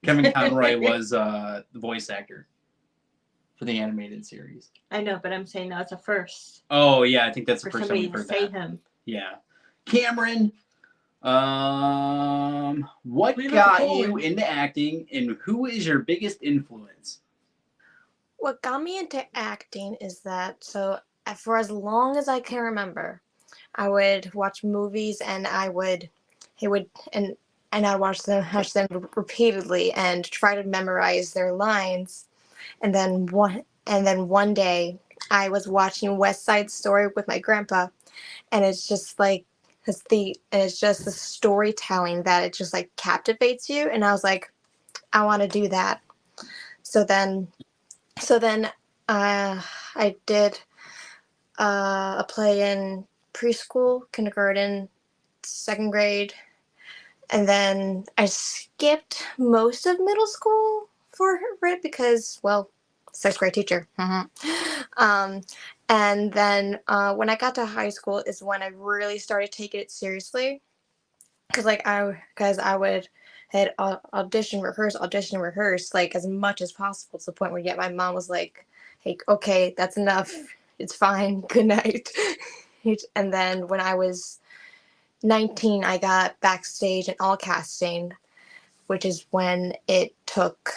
Speaker 2: Kevin Conroy was the voice actor for the animated series.
Speaker 3: I know, but I'm saying that's a first.
Speaker 2: Oh yeah, I think that's the
Speaker 3: for
Speaker 2: first time we've
Speaker 3: somebody
Speaker 2: heard
Speaker 3: to say
Speaker 2: that.
Speaker 3: him.
Speaker 2: Yeah. Cameron, what got you into acting, and who is your biggest influence?
Speaker 5: What got me into acting is that, so for as long as I can remember, I would watch movies and I'd watch them repeatedly and try to memorize their lines. And then one day I was watching West Side Story with my grandpa, and it's just like it's just the storytelling that it just like captivates you, and I was like, I want to do that. So then I did a play in preschool, kindergarten, second grade, and then I skipped most of middle school for it because, well, sixth grade teacher. And then when I got to high school is when I really started taking it seriously, because I would had audition rehearse like as much as possible, to the point where yet my mom was like, hey, okay, that's enough, it's fine, good night. And then when I was 19, I got Backstage and all casting, which is when it took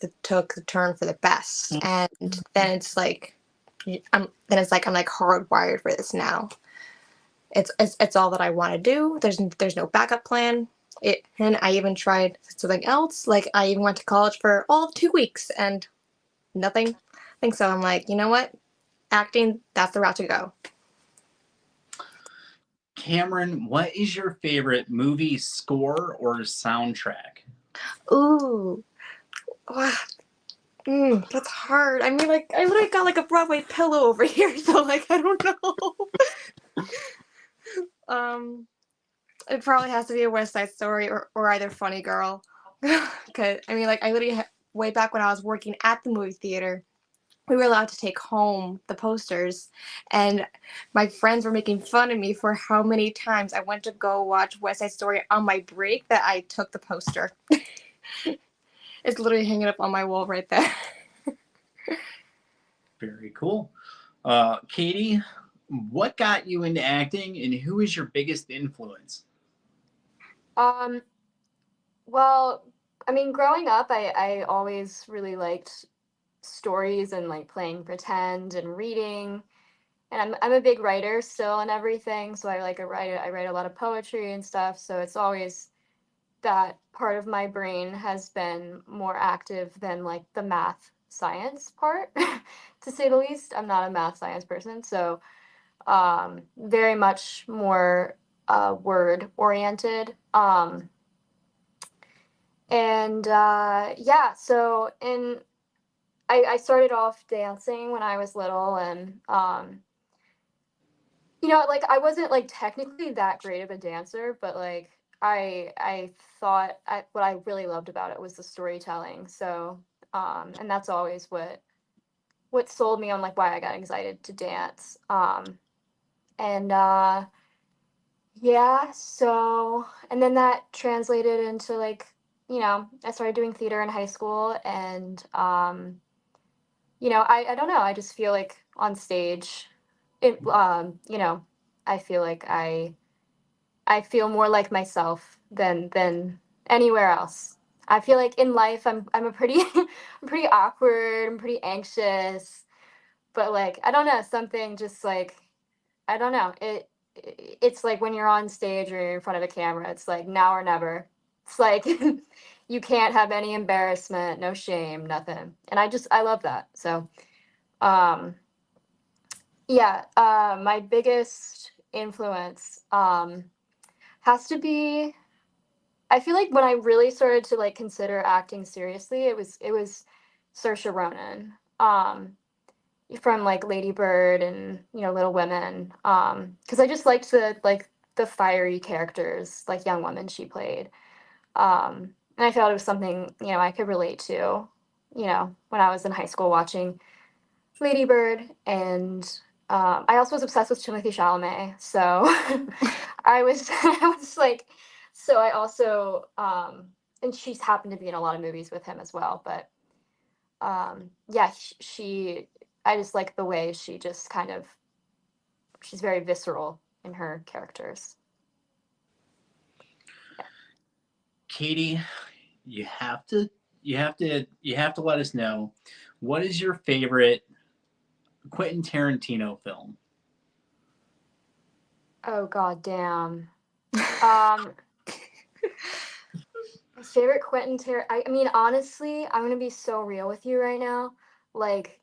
Speaker 5: the turn for the best. And then it's like I'm like hardwired for this now. It's all that I want to do. There's no backup plan. And I even tried something else. Like I even went to college for all of 2 weeks and nothing. I think so. I'm like, you know what? Acting, that's the route to go.
Speaker 2: Cameron, what is your favorite movie score or soundtrack?
Speaker 5: Ooh. Wow. That's hard. I mean, like, I literally got like a Broadway pillow over here, so like, I don't know. It probably has to be a West Side Story or either Funny Girl. Cause I mean, like, I literally way back when I was working at the movie theater, we were allowed to take home the posters, and my friends were making fun of me for how many times I went to go watch West Side Story on my break that I took the poster. It's literally hanging up on my wall right there.
Speaker 2: Very cool. Catie, what got you into acting, and who is your biggest influence?
Speaker 6: Well, I mean, growing up, I always really liked stories and like playing pretend and reading. And I'm a big writer still and everything, so I write a lot of poetry and stuff. So it's always that part of my brain has been more active than like the math science part, to say the least. I'm not a math science person, so very much more word oriented. Yeah, so I started off dancing when I was little, and like I wasn't like technically that great of a dancer, but like I thought what I really loved about it was the storytelling. So and that's always what sold me on like why I got excited to dance. And Yeah, so and then that translated into like, I started doing theater in high school, and I don't know, I just feel like on stage I feel like I feel more like myself than anywhere else. I feel like in life I'm a pretty I'm pretty awkward, I'm pretty anxious, but like I don't know, something just like I don't know. It's like when you're on stage or you're in front of a camera, it's like now or never. It's like you can't have any embarrassment, no shame, nothing. And I love that. So um yeah, my biggest influence has to be, I feel like when I really started to like consider acting seriously, it was Saoirse Ronan. From like Lady Bird and Little Women, because I just liked the fiery characters, like young women she played, and I felt it was something I could relate to, when I was in high school watching Lady Bird. And I also was obsessed with Timothy Chalamet, so I was like, so I also and she's happened to be in a lot of movies with him as well, but yeah, she I just like the way she just kind of, she's very visceral in her characters.
Speaker 2: Catie, you have to let us know, what is your favorite Quentin Tarantino film?
Speaker 6: Oh god damn. um my favorite I mean, honestly, I'm gonna be so real with you right now. Like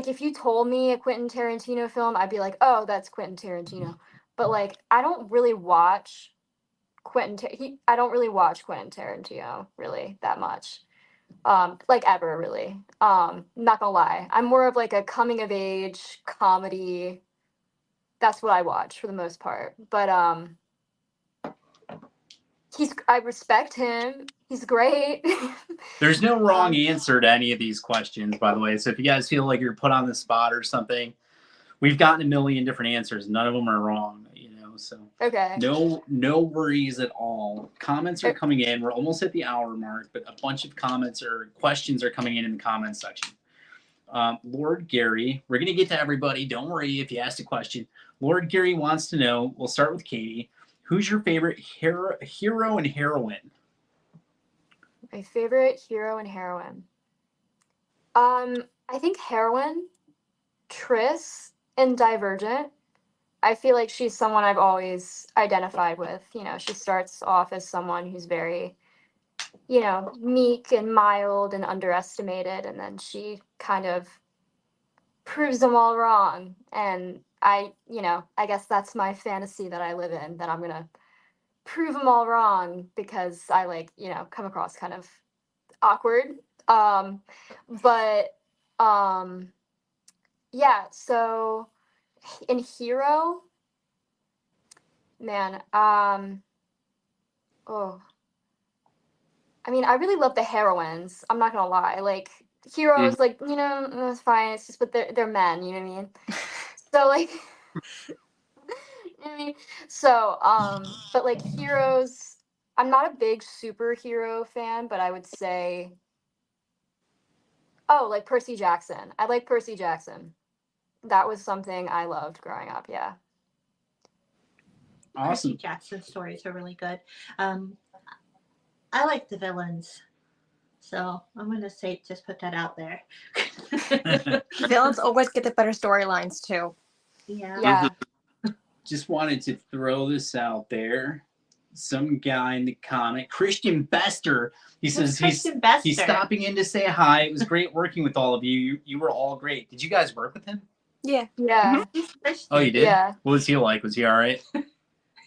Speaker 6: if you told me a Quentin Tarantino film, I'd be like, oh, that's Quentin Tarantino. But like I don't really watch I don't really watch Quentin Tarantino really that much. Like ever really. Not gonna lie. I'm more of like a coming of age comedy. That's what I watch for the most part. But I respect him. He's great.
Speaker 2: There's no wrong
Speaker 6: um,
Speaker 2: answer to any of these questions, by the way. So if you guys feel like you're put on the spot or something, we've gotten a million different answers. None of them are wrong, so
Speaker 6: okay.
Speaker 2: no worries at all. Comments are coming in. We're almost at the hour mark, but a bunch of comments or questions are coming in the comments section. Lord Gary, we're going to get to everybody. Don't worry if you asked a question. Lord Gary wants to know, we'll start with Catie, who's your favorite hero and heroine?
Speaker 6: My favorite hero and heroine. I think heroine, Triss in Divergent. I feel like she's someone I've always identified with. She starts off as someone who's very, meek and mild and underestimated, and then she kind of proves them all wrong. And I guess that's my fantasy that I live in, that I'm gonna prove them all wrong because I like, come across kind of awkward. But yeah, so in Hero, man, oh, I mean, I really love the heroines. I'm not gonna lie. Like heroes, like it's fine. It's just, but they're men. You know what I mean? So like, you know what I mean? So but like heroes, I'm not a big superhero fan, but I would say, oh, like Percy Jackson. I like Percy Jackson. That was something I loved growing up. Yeah.
Speaker 2: Awesome.
Speaker 3: Percy Jackson stories are really good. I like the villains. So I'm going to say, just put that out there.
Speaker 5: Villains always get the better storylines too.
Speaker 3: Yeah.
Speaker 6: Yeah.
Speaker 2: Just wanted to throw this out there. Some guy in the comic, Christian Bester, he says he's stopping in to say hi. It was great working with all of you. You were all great. Did you guys work with him?
Speaker 5: Yeah.
Speaker 6: Yeah.
Speaker 2: Oh, you did?
Speaker 6: Yeah.
Speaker 2: What was he like? Was he all right?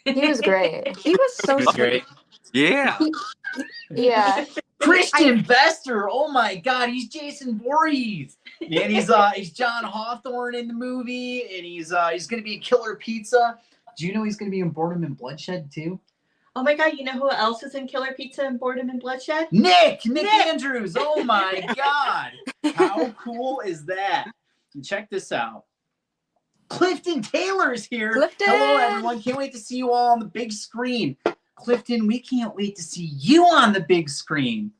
Speaker 6: He was great.
Speaker 5: He was so
Speaker 2: He was
Speaker 5: sweet.
Speaker 2: great.
Speaker 4: Yeah.
Speaker 6: Yeah.
Speaker 2: Christian Bester, oh my God, he's Jason Voorhees, and he's John Hawthorne in the movie, and he's gonna be Killer Pizza. Do you know he's gonna be in Boredom and Bloodshed too?
Speaker 3: Oh my God, you know who else is in Killer Pizza and Boredom and Bloodshed?
Speaker 2: Nick Andrews. Oh my God, how cool is that? And check this out. Clifton Taylor's here.
Speaker 5: Clifton!
Speaker 2: Hello, everyone. Can't wait to see you all on the big screen. Clifton, we can't wait to see you on the big screen.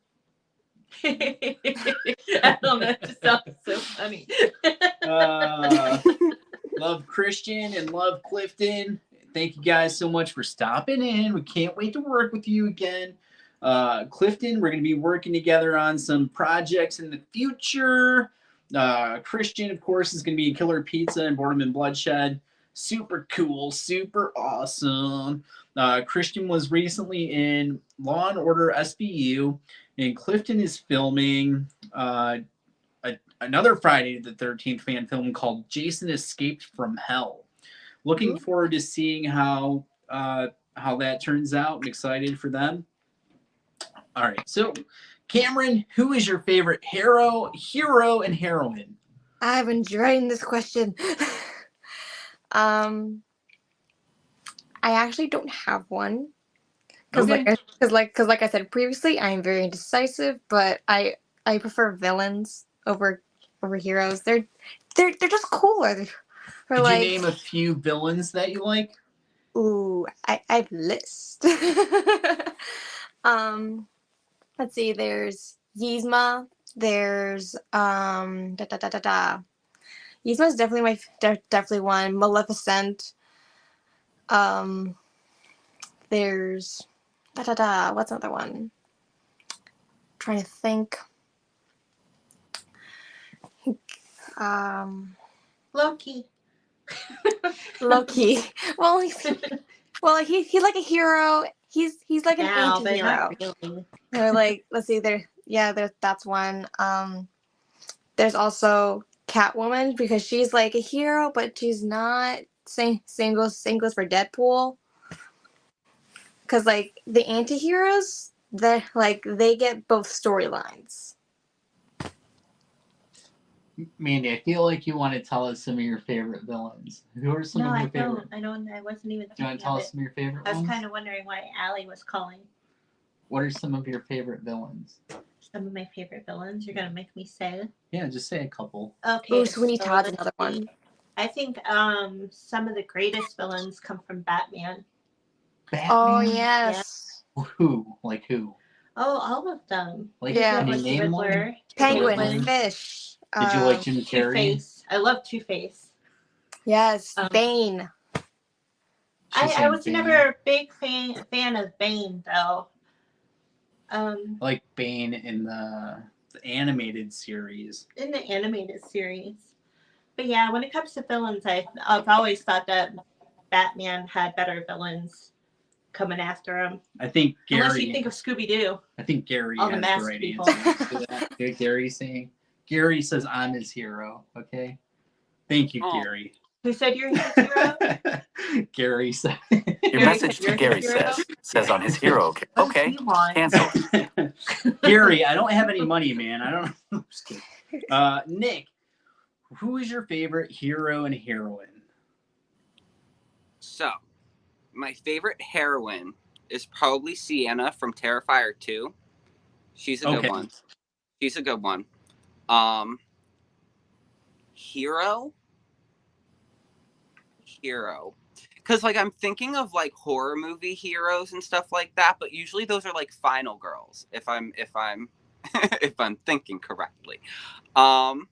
Speaker 3: I don't know. It just sounds so funny.
Speaker 2: Love Christian and love Clifton. Thank you guys so much for stopping in. We can't wait to work with you again. Clifton, we're going to be working together on some projects in the future. Christian, of course, is going to be in Killer Pizza and Boredom and Bloodshed. Super cool, super awesome. Christian was recently in Law and Order SVU, and Clifton is filming another Friday the 13th fan film called Jason Escaped from Hell. Looking forward to seeing how that turns out. I'm excited for them. All right, so Cameron, who is your favorite hero and heroine?
Speaker 5: I've been dreading this question. I actually don't have one. Because like I said previously, I am very indecisive, but I prefer villains over heroes. They're just cooler.
Speaker 2: Could you name a few villains that you like?
Speaker 5: Ooh, I've list. Let's see. There's Yzma. There's Yzma's definitely definitely one. Maleficent. There's what's another one? Trying to think.
Speaker 3: Loki.
Speaker 5: Loki. Well, he's like a hero. He's like an anti-hero.
Speaker 3: Really.
Speaker 5: They're like, let's see, that's one. There's also Catwoman, because she's like a hero, but she's not. Same goes for Deadpool. Because like the anti-heroes, they get both storylines.
Speaker 2: Mandy, I feel like you want to tell us some of your favorite villains. Who are some of your favorite?
Speaker 3: I don't. I wasn't even.
Speaker 2: Do you want to tell us some of your favorite
Speaker 3: I was
Speaker 2: ones?
Speaker 3: kind of wondering why Allie was calling.
Speaker 2: What are some of your favorite villains?
Speaker 3: Some of my favorite villains. You're gonna make me say.
Speaker 2: Yeah, just say a couple.
Speaker 3: Okay.
Speaker 5: Ooh, Sweeney Todd's
Speaker 3: let's
Speaker 5: another one.
Speaker 3: see. I think some of the greatest villains come from Batman.
Speaker 2: Batman?
Speaker 5: Oh yes.
Speaker 2: Who? Like who?
Speaker 3: Oh, all of them.
Speaker 2: Like,
Speaker 5: Yeah.
Speaker 2: can you name one?
Speaker 3: Riddler,
Speaker 5: Penguin,
Speaker 2: Penguin.
Speaker 5: Fish.
Speaker 2: Did you like Jim Carrey?
Speaker 3: Two-Face. I love Two-Face.
Speaker 5: Yes, Bane.
Speaker 3: I was never a big fan of Bane though.
Speaker 2: Like Bane in the animated series.
Speaker 3: In the animated series. But yeah, when it comes to villains, I've always thought that Batman had better villains coming after him.
Speaker 2: I think Gary.
Speaker 3: Unless you think of Scooby-Doo.
Speaker 2: I think Gary
Speaker 3: All the
Speaker 2: has the
Speaker 3: masked
Speaker 2: right
Speaker 3: people.
Speaker 2: answer to that. Hear Gary saying. Gary says, "I'm his hero." Okay. Thank you,
Speaker 4: Oh.
Speaker 2: Gary.
Speaker 3: Who said you're his hero?
Speaker 2: Gary said.
Speaker 7: Your message to
Speaker 3: You're
Speaker 7: Gary
Speaker 3: his hero?
Speaker 7: says on his hero.
Speaker 3: What does
Speaker 7: Okay,
Speaker 3: he want?
Speaker 7: cancel.
Speaker 2: Gary, I don't have any money, man. I don't know. I'm just kidding. Nick, who is your favorite hero and heroine?
Speaker 4: So, my favorite heroine is probably Sienna from Terrifier 2. She's a good one. She's a good one. Hero. Because, like, I'm thinking of, like, horror movie heroes and stuff like that, but usually those are, like, final girls, if I'm if I'm thinking correctly. But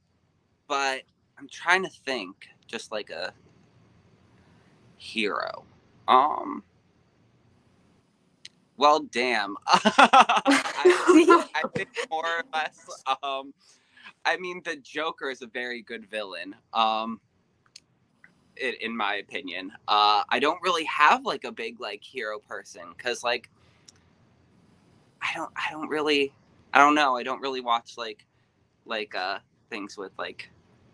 Speaker 4: I'm trying to think, just like a hero. Well, damn. I think more or less. I mean, the Joker is a very good villain. In my opinion, I don't really have like a big like hero person because like I don't know. I don't really watch like things with like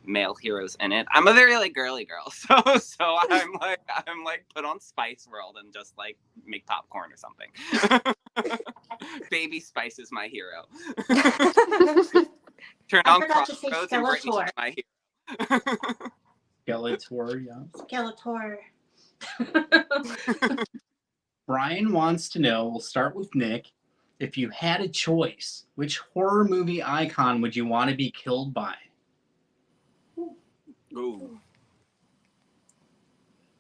Speaker 4: male heroes in it. I'm a very like girly girl, so I'm like put on Spice World and just like make popcorn or something. Baby Spice is my hero. Turn on Crossroads and Britney is my hero.
Speaker 2: Skeletor, yeah.
Speaker 3: Skeletor.
Speaker 2: Brian wants to know, we'll start with Nick. If you had a choice, which horror movie icon would you want to be killed by?
Speaker 4: Ooh.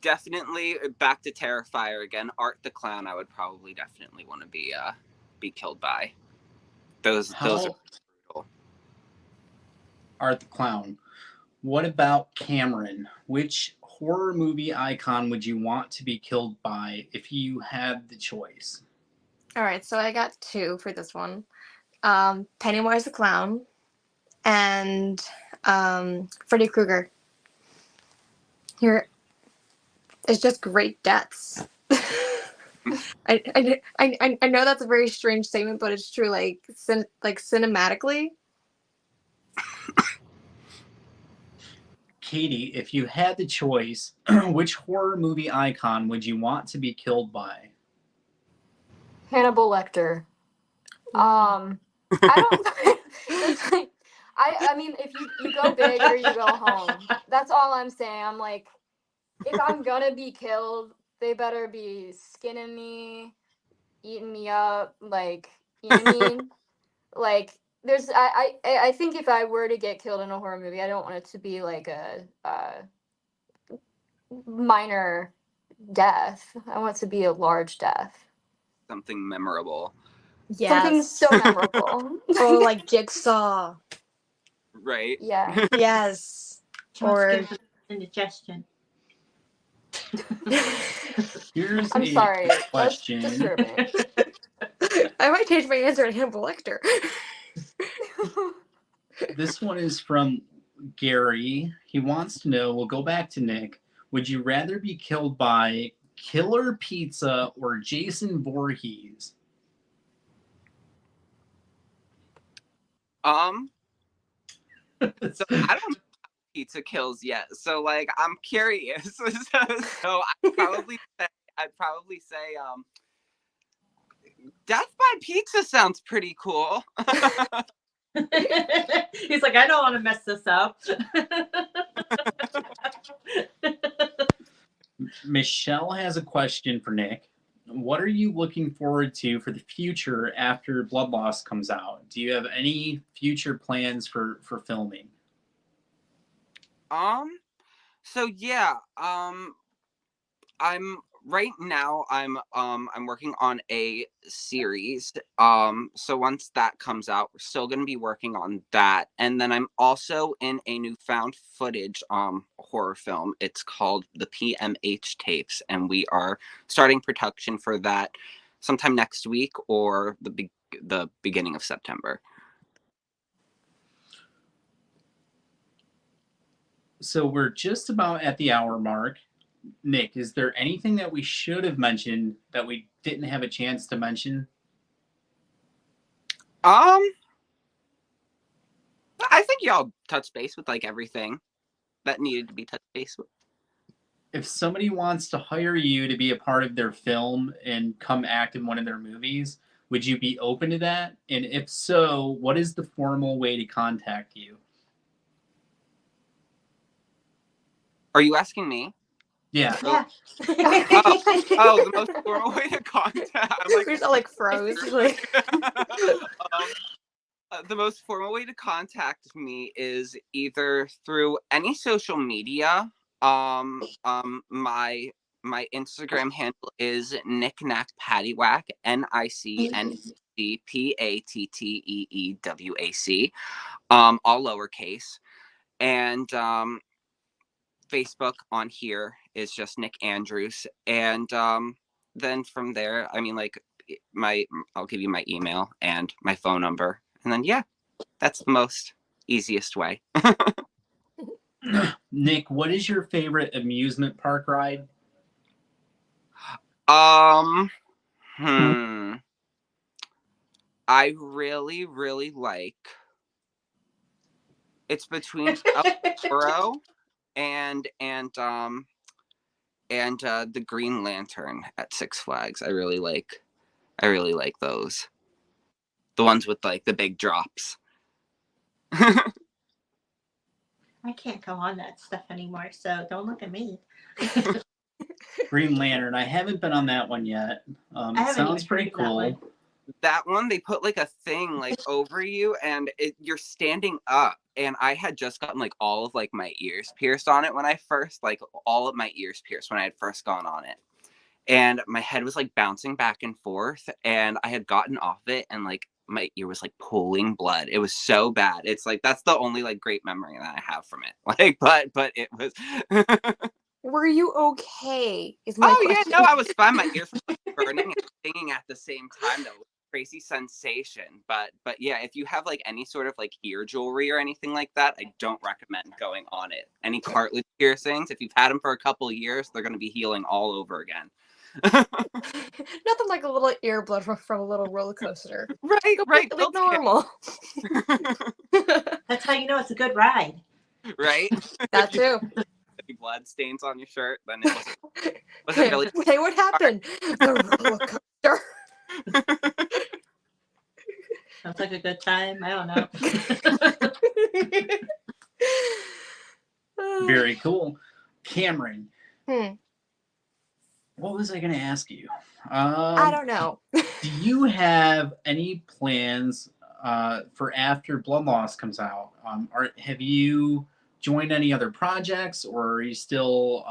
Speaker 4: Definitely back to Terrifier again. Art the Clown, I would probably definitely want to be killed by. Those are brutal.
Speaker 2: Art the Clown. What about Cameron? Which horror movie icon would you want to be killed by if you had the choice?
Speaker 5: All right, so I got two for this one. Pennywise the Clown and Freddy Krueger. It's just great deaths. I know that's a very strange statement, but it's true. Like cinematically.
Speaker 2: Catie, if you had the choice, which horror movie icon would you want to be killed by?
Speaker 6: Hannibal Lecter. I don't. It's like, I mean, if you go big or you go home. That's all I'm saying. I'm like, if I'm gonna be killed, they better be skinning me, eating me up, like, you know what I mean? Like, there's I think if I were to get killed in a horror movie, I don't want it to be like a minor death. I want it to be a large death.
Speaker 4: Something memorable.
Speaker 5: Yes.
Speaker 6: Something so memorable.
Speaker 5: Oh, like Jigsaw.
Speaker 4: Right?
Speaker 6: Yeah.
Speaker 5: Yes. Or
Speaker 3: indigestion.
Speaker 2: Here's
Speaker 6: I'm
Speaker 2: a
Speaker 6: sorry.
Speaker 2: question.
Speaker 6: That's disturbing.
Speaker 5: I might change my answer to Hannibal Lecter.
Speaker 2: This one is from Gary. He wants to know, we'll go back to Nick. Would you rather be killed by Killer Pizza or Jason Voorhees?
Speaker 4: So I don't know pizza kills yet. So like I'm curious. so I'd probably say Death by Pizza sounds pretty cool.
Speaker 3: He's like, I don't want to mess this up.
Speaker 2: Michelle has a question for Nick. What are you looking forward to for the future after Blood Loss comes out? Do you have any future plans for filming?
Speaker 4: So yeah, I'm right now I'm working on a series. So once that comes out, we're still going to be working on that. And then I'm also in a new found footage horror film. It's called The PMH Tapes, and we are starting production for that sometime next week or the beginning of September.
Speaker 2: So we're just about at the hour mark. Nick, is there anything that we should have mentioned that we didn't have a chance to mention?
Speaker 4: I think y'all touched base with like everything that needed to be touched base with.
Speaker 2: if somebody wants to hire you to be a part of their film and come act in one of their movies, would you be open to that? And if so, what is the formal way to contact you?
Speaker 4: Are you asking me?
Speaker 2: Yeah.
Speaker 3: Yeah.
Speaker 4: Oh, the most formal way to contact. I'm like,
Speaker 5: We just all like froze. Like,
Speaker 4: the most formal way to contact me is either through any social media. My Instagram handle is knickknackpattywhack, NICKNACKPATTEEWAC, all lowercase, and Facebook on here is just Nick Andrews, and then from there, I mean, like I'll give you my email and my phone number, and then yeah, that's the most easiest way.
Speaker 2: Nick, what is your favorite amusement park ride?
Speaker 4: I really, really like. It's between Eloro and the Green Lantern at Six Flags. I really like those. The ones with like the big drops.
Speaker 3: I can't go on that stuff anymore, so don't look at me.
Speaker 2: Green Lantern. I haven't been on that one yet. It sounds pretty cool.
Speaker 4: That one, they put like a thing like over you, and you're standing up. And I had just gotten like all of like my ears pierced on it when I first, like all of my ears pierced when I had first gone on it. And my head was like bouncing back and forth, and I had gotten off it, and like my ear was like pooling blood. It was so bad. It's like that's the only like great memory that I have from it. Like, but it was.
Speaker 5: were you okay? Is my
Speaker 4: Oh
Speaker 5: question.
Speaker 4: yeah, no, I was fine. My ears were like burning and stinging at the same time. That was a crazy sensation. But yeah, if you have like any sort of like ear jewelry or anything like that, I don't recommend going on it. Any cartilage piercings, if you've had them for a couple of years, they're going to be healing all over again.
Speaker 5: Nothing like a little ear blood from a little roller coaster.
Speaker 4: Right.
Speaker 5: Completely normal.
Speaker 3: That's how you know it's a good ride.
Speaker 4: Right.
Speaker 5: That too.
Speaker 4: Any blood stains on your shirt, then it wasn't really.
Speaker 5: Hey, what happened? The roller coaster.
Speaker 3: Sounds like a good time. I don't know.
Speaker 2: Very cool. Cameron.
Speaker 5: Hmm.
Speaker 2: What was I going to ask you?
Speaker 5: I don't know.
Speaker 2: Do you have any plans for after Blood Loss comes out? Have you joined any other projects, or are you still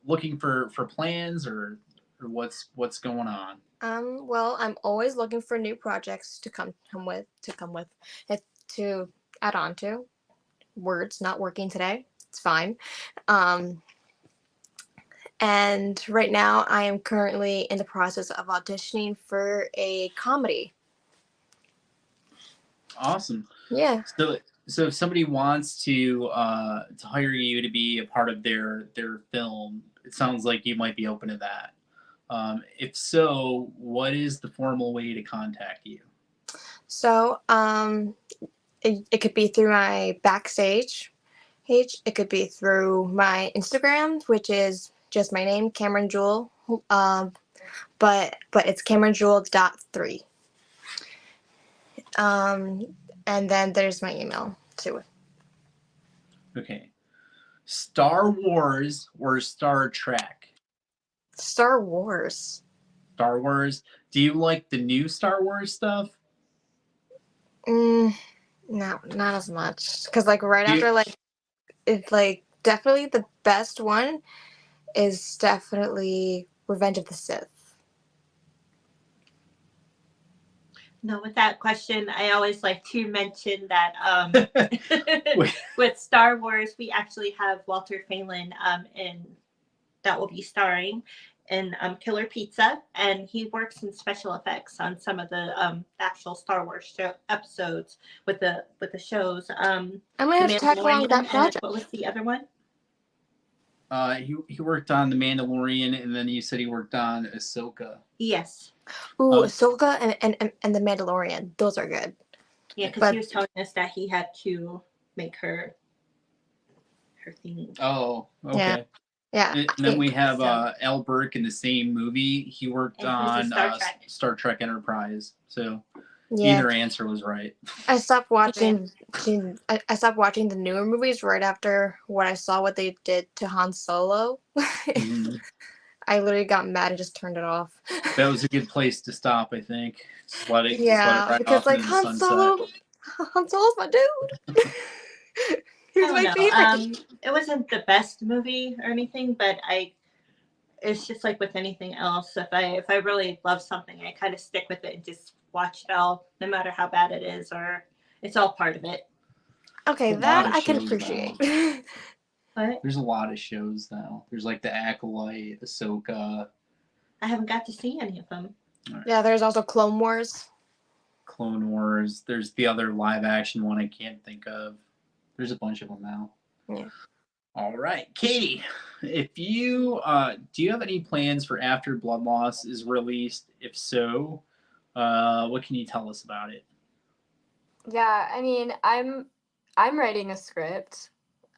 Speaker 2: looking for plans, or what's going on?
Speaker 5: Well, I'm always looking for new projects to come with it, to add on to. Words not working today. It's fine. And right now I am currently in the process of auditioning for a comedy.
Speaker 2: Awesome.
Speaker 5: Yeah.
Speaker 2: So if somebody wants to hire you to be a part of their film, it sounds like you might be open to that. If so, what is the formal way to contact you?
Speaker 5: So it could be through my backstage page. It could be through my Instagram, which is just my name, Cameron Jewell. But it's CameronJewell.3. And then there's my email too.
Speaker 2: Okay. Star Wars or Star Trek?
Speaker 5: Star Wars.
Speaker 2: Star Wars. Do you like the new Star Wars stuff?
Speaker 5: No, not as much. Because like right after like it's like definitely the best one is definitely Revenge of the Sith.
Speaker 3: No, with that question, I always like to mention that with Star Wars, we actually have Walter Phelan that will be starring in Killer Pizza, and he works in special effects on some of the actual Star Wars episodes with the shows.
Speaker 5: I'm gonna have to tag along with that project.
Speaker 3: What was the other one?
Speaker 2: He worked on The Mandalorian, and then you said he worked on Ahsoka.
Speaker 3: Yes.
Speaker 5: Ooh, Ahsoka and The Mandalorian. Those are good.
Speaker 3: Yeah, because he was telling us that he had to make her thing.
Speaker 2: Oh, okay.
Speaker 5: Yeah. Yeah.
Speaker 2: And
Speaker 5: I
Speaker 2: then we
Speaker 5: think
Speaker 2: have
Speaker 3: so.
Speaker 2: Al Burke in the same movie. He worked
Speaker 3: And he's in
Speaker 2: on
Speaker 3: Star Trek.
Speaker 2: Star Trek Enterprise. So
Speaker 5: yeah.
Speaker 2: either answer was right.
Speaker 5: I stopped watching. I stopped watching the newer movies right after what they did to Han Solo.
Speaker 2: Mhm.
Speaker 5: I literally got mad and just turned it off.
Speaker 2: That was a good place to stop, I think. Just let it
Speaker 5: Yeah,
Speaker 2: right
Speaker 5: because
Speaker 2: off
Speaker 5: like
Speaker 2: into the sunset.
Speaker 5: Han Solo's my dude. He
Speaker 3: I
Speaker 5: was
Speaker 3: don't
Speaker 5: my
Speaker 3: know.
Speaker 5: favorite.
Speaker 3: It wasn't the best movie or anything, but it's just like with anything else. If I really love something, I kind of stick with it and just watch it all, no matter how bad it is, or it's all part of it.
Speaker 5: Okay,
Speaker 2: A lot
Speaker 5: that
Speaker 2: of
Speaker 5: I can
Speaker 2: shows
Speaker 5: appreciate.
Speaker 3: But
Speaker 2: There's a lot of shows now. There's like the Acolyte, Ahsoka,
Speaker 3: I haven't got to see any of them.
Speaker 5: Yeah, there's also Clone Wars.
Speaker 2: Clone Wars. There's the other live action one I can't think of. There's a bunch of them now.
Speaker 5: Yeah.
Speaker 2: All right, Katie, if you do you have any plans for after Blood Loss is released? If so, what can you tell us about it?
Speaker 6: Yeah, I mean, I'm writing a script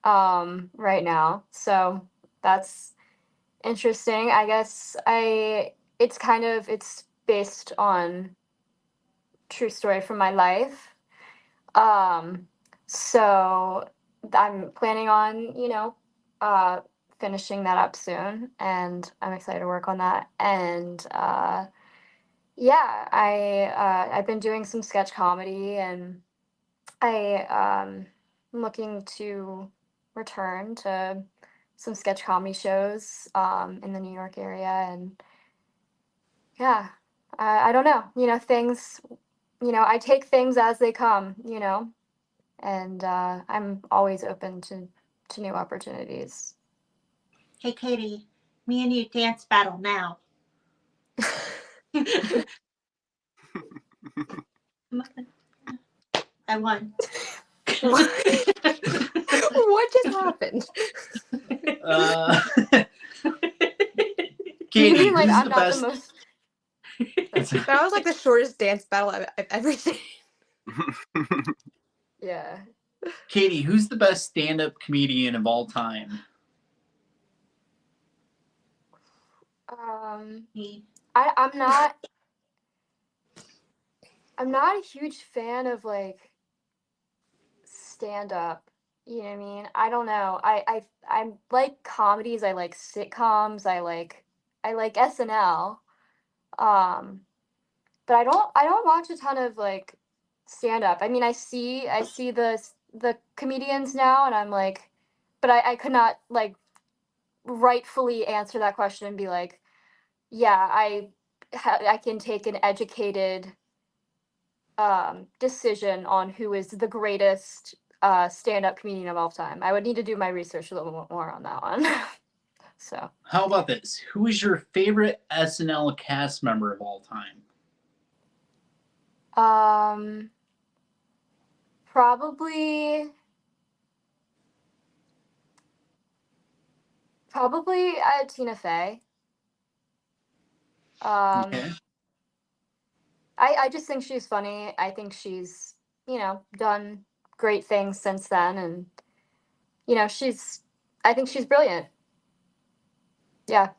Speaker 6: right now. So that's interesting. I guess it's based on true story from my life. Um so I'm planning on, finishing that up soon, and I'm excited to work on that. And yeah, I've been doing some sketch comedy, and I am looking to return to some sketch comedy shows in the New York area. And yeah, I don't know, things, I take things as they come, and I'm always open to new opportunities.
Speaker 3: Hey, Katie, me and you dance battle now. I won.
Speaker 5: What just happened?
Speaker 2: Katie,
Speaker 6: You mean like
Speaker 2: who's
Speaker 6: I'm
Speaker 2: the
Speaker 6: not
Speaker 2: best?
Speaker 6: the most?
Speaker 5: That was like the shortest dance battle I've ever seen.
Speaker 6: Yeah.
Speaker 2: Katie, who's the best stand-up comedian of all time?
Speaker 3: Me.
Speaker 6: I'm not. I'm not a huge fan of like stand up. You know what I mean? I don't know. I like comedies. I like sitcoms. I like SNL. Um, but I don't watch a ton of like stand up. I mean, I see the comedians now, and I'm like, but I could not like rightfully answer that question and be like, yeah, I can take an educated decision on who is the greatest stand-up comedian of all time. I would need to do my research a little bit more on that one. So
Speaker 2: How about this? Who is your favorite SNL cast member of all time?
Speaker 6: probably Tina Fey.
Speaker 2: Okay.
Speaker 6: I just think she's funny. I think she's, done great things since then, and I think she's brilliant. Yeah.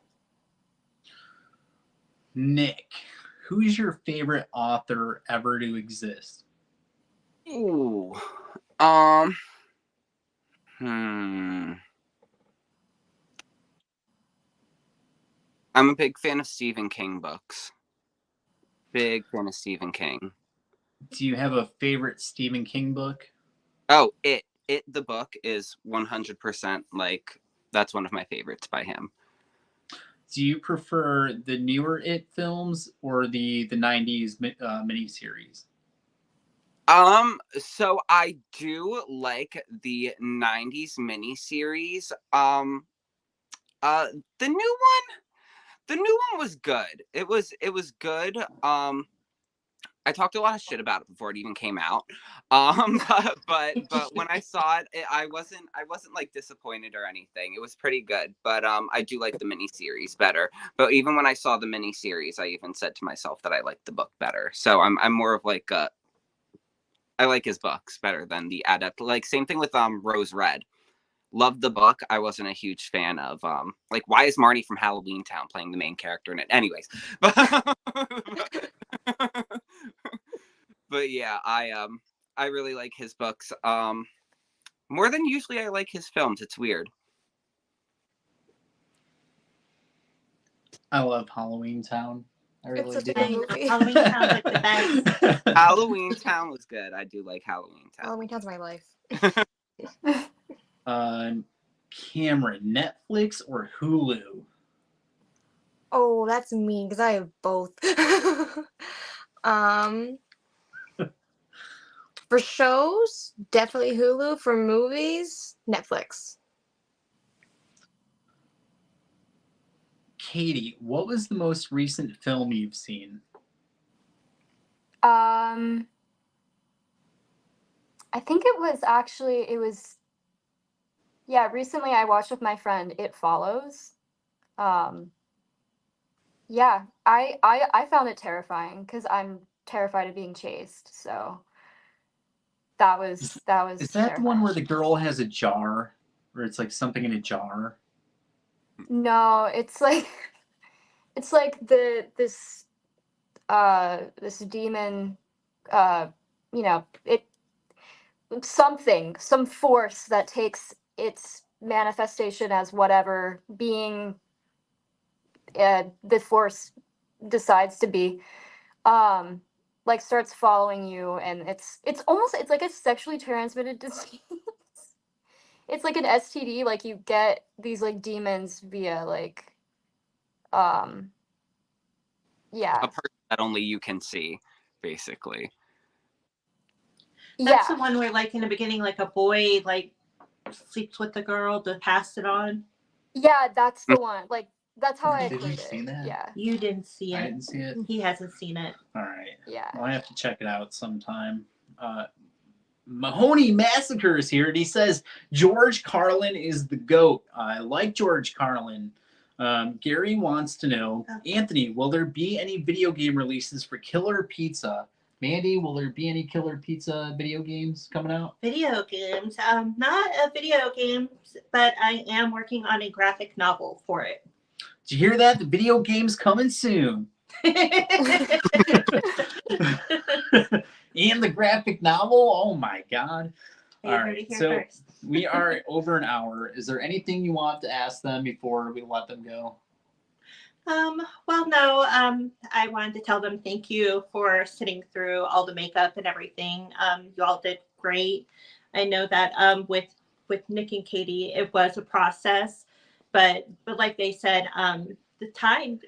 Speaker 2: Nick, who's your favorite author ever to exist?
Speaker 4: Ooh. I'm a big fan of Stephen King books. Big fan of Stephen King.
Speaker 2: Do you have a favorite Stephen King book?
Speaker 4: Oh, the book is 100% like that's one of my favorites by him.
Speaker 2: Do you prefer the newer It films or the 90s miniseries?
Speaker 4: So I do like the 90s miniseries. The new one was good. It was good. I talked a lot of shit about it before it even came out. But when I saw it, I wasn't like disappointed or anything. It was pretty good. But I do like the miniseries better. But even when I saw the miniseries, I even said to myself that I liked the book better. So I'm more of like I like his books better than the adapt. Like same thing with Rose Red. Loved the book. I wasn't a huge fan of like, why is Marty from Halloween Town playing the main character in it? Anyways, but yeah, I really like his books. More than usually I like his films. It's weird.
Speaker 2: I love Halloween Town. I
Speaker 5: It's
Speaker 2: really
Speaker 5: such a
Speaker 2: do.
Speaker 5: good movie.
Speaker 3: Halloween sounds like the best.
Speaker 4: Halloween Town was good. I do like Halloween Town.
Speaker 5: Halloween Town's my life.
Speaker 2: Cameron, Netflix or Hulu?
Speaker 5: Oh, that's mean because I have both. For shows, definitely Hulu. For movies, Netflix.
Speaker 2: Catie, what was the most recent film you've seen?
Speaker 6: I think it was recently I watched with my friend It Follows. Yeah, I found it terrifying because I'm terrified of being chased. So that was
Speaker 2: Is that
Speaker 6: terrifying.
Speaker 2: the one where the girl has a jar, or it's like something in a jar?
Speaker 6: No, it's like this demon, some force that takes its manifestation as whatever being the force decides to be, like starts following you, and it's like a sexually transmitted disease. It's like an STD, like you get these like demons via like yeah.
Speaker 4: A person that only you can see, basically.
Speaker 3: That's
Speaker 6: Yeah.
Speaker 3: the one where, like, in the beginning, like, a boy, like, sleeps with the girl to pass it on.
Speaker 6: Yeah, that's the one. Like, that's how I
Speaker 2: Did you
Speaker 6: equate
Speaker 2: see
Speaker 6: it.
Speaker 2: that?
Speaker 6: Yeah.
Speaker 3: You didn't see it.
Speaker 2: I didn't see it.
Speaker 3: He hasn't seen it.
Speaker 2: All right.
Speaker 6: Yeah.
Speaker 2: Well, I have to check it out sometime. Mahoney Massacre is here, and he says George Carlin is the GOAT. I like George Carlin. Gary wants to know, Anthony, will there be any video game releases for Killer Pizza? Mandy, will there be any Killer Pizza video games coming out?
Speaker 3: Video games. Not a video game, but I am working on a graphic novel for it.
Speaker 2: Did you hear that? The video game's coming soon. And the graphic novel? Oh my God. All right. So we are over an hour. Is there anything you want to ask them before we let them go?
Speaker 3: Well, no, I wanted to tell them thank you for sitting through all the makeup and everything. You all did great. I know that with Nick and Catie, it was a process, but like they said, the time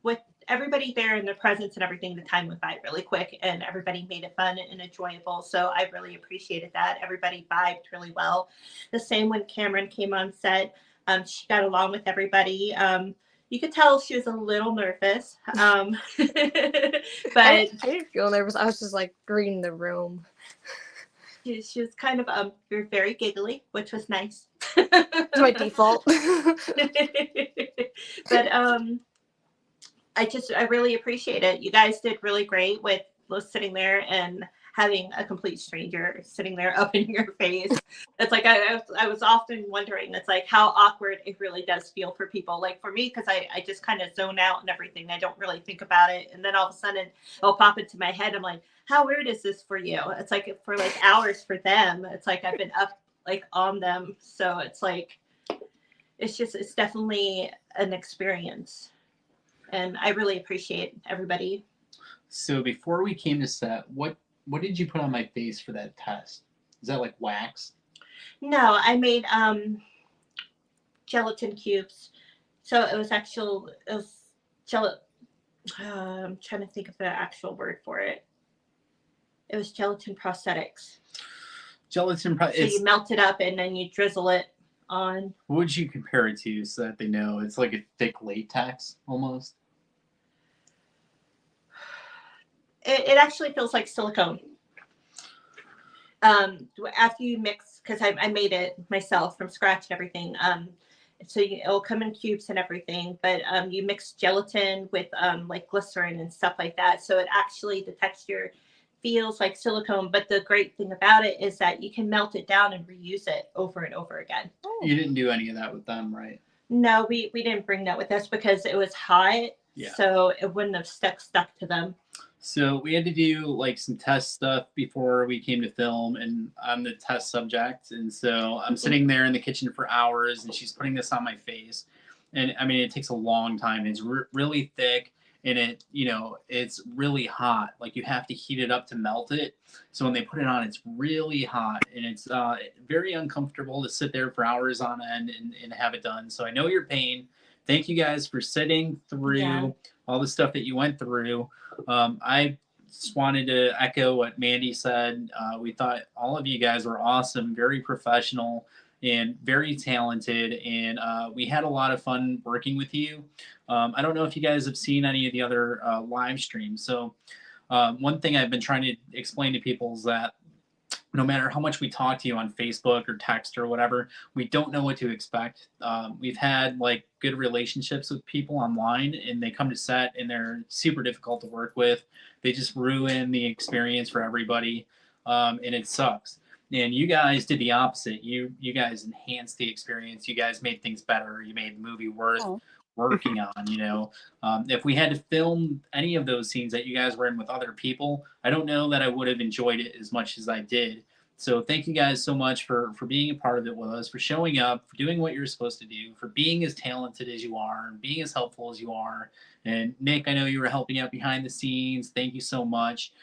Speaker 3: with everybody there and the presence and everything, the time went by really quick, and everybody made it fun and enjoyable. So I really appreciated that. Everybody vibed really well. The same when Cameron came on set. She got along with everybody. You could tell she was a little nervous, but
Speaker 5: I didn't feel nervous. I was just like reading the room.
Speaker 3: she was kind of very giggly, which was nice.
Speaker 5: It's my default.
Speaker 3: But I really appreciate it. You guys did really great with sitting there and having a complete stranger sitting there up in your face. It's like I was often wondering, it's like how awkward it really does feel for people. Like for me, because I just kind of zone out and everything. I don't really think about it. And then all of a sudden it'll pop into my head. I'm like, how weird is this for you? It's like for like hours for them. It's like I've been up like on them. So it's like, it's definitely an experience. And I really appreciate everybody.
Speaker 2: So before we came to set, what did you put on my face for that test? Is that like wax?
Speaker 3: No, I made gelatin cubes. So it was gelatin. I'm trying to think of the actual word for it. It was gelatin prosthetics. So you melt it up and then you drizzle it on.
Speaker 2: What would you compare it to so that they know? It's like a thick latex almost.
Speaker 3: It actually feels like silicone. After you mix, because I made it myself from scratch and everything. So it'll come in cubes and everything, but you mix gelatin with like glycerin and stuff like that. So it actually, the texture feels like silicone, but the great thing about it is that you can melt it down and reuse it over and over again.
Speaker 2: You didn't do any of that with them, right?
Speaker 3: No, we didn't bring that with us because it was hot, so it wouldn't have stuck to them.
Speaker 2: So we had to do like some test stuff before we came to film, and I'm the test subject. And so I'm sitting there in the kitchen for hours, and she's putting this on my face. And I mean, it takes a long time. It's really thick, and it's really hot. Like you have to heat it up to melt it. So when they put it on, it's really hot, and it's very uncomfortable to sit there for hours on end and have it done. So I know your pain. Thank you guys for sitting through all the stuff that you went through. I just wanted to echo what Mandee said. We thought all of you guys were awesome, very professional, and very talented, and we had a lot of fun working with you. I don't know if you guys have seen any of the other live streams. So one thing I've been trying to explain to people is that no matter how much we talk to you on Facebook or text or whatever, we don't know what to expect. We've had like good relationships with people online, and they come to set and they're super difficult to work with. They just ruin the experience for everybody, and it sucks. And you guys did the opposite. You guys enhanced the experience. You guys made things better. You made the movie worth working on. If we had to film any of those scenes that you guys were in with other people, I don't know that I would have enjoyed it as much as I did. So thank you guys so much for being a part of it with us, for showing up, for doing what you're supposed to do, for being as talented as you are, and being as helpful as you are. And Nick, I know you were helping out behind the scenes. Thank you so much.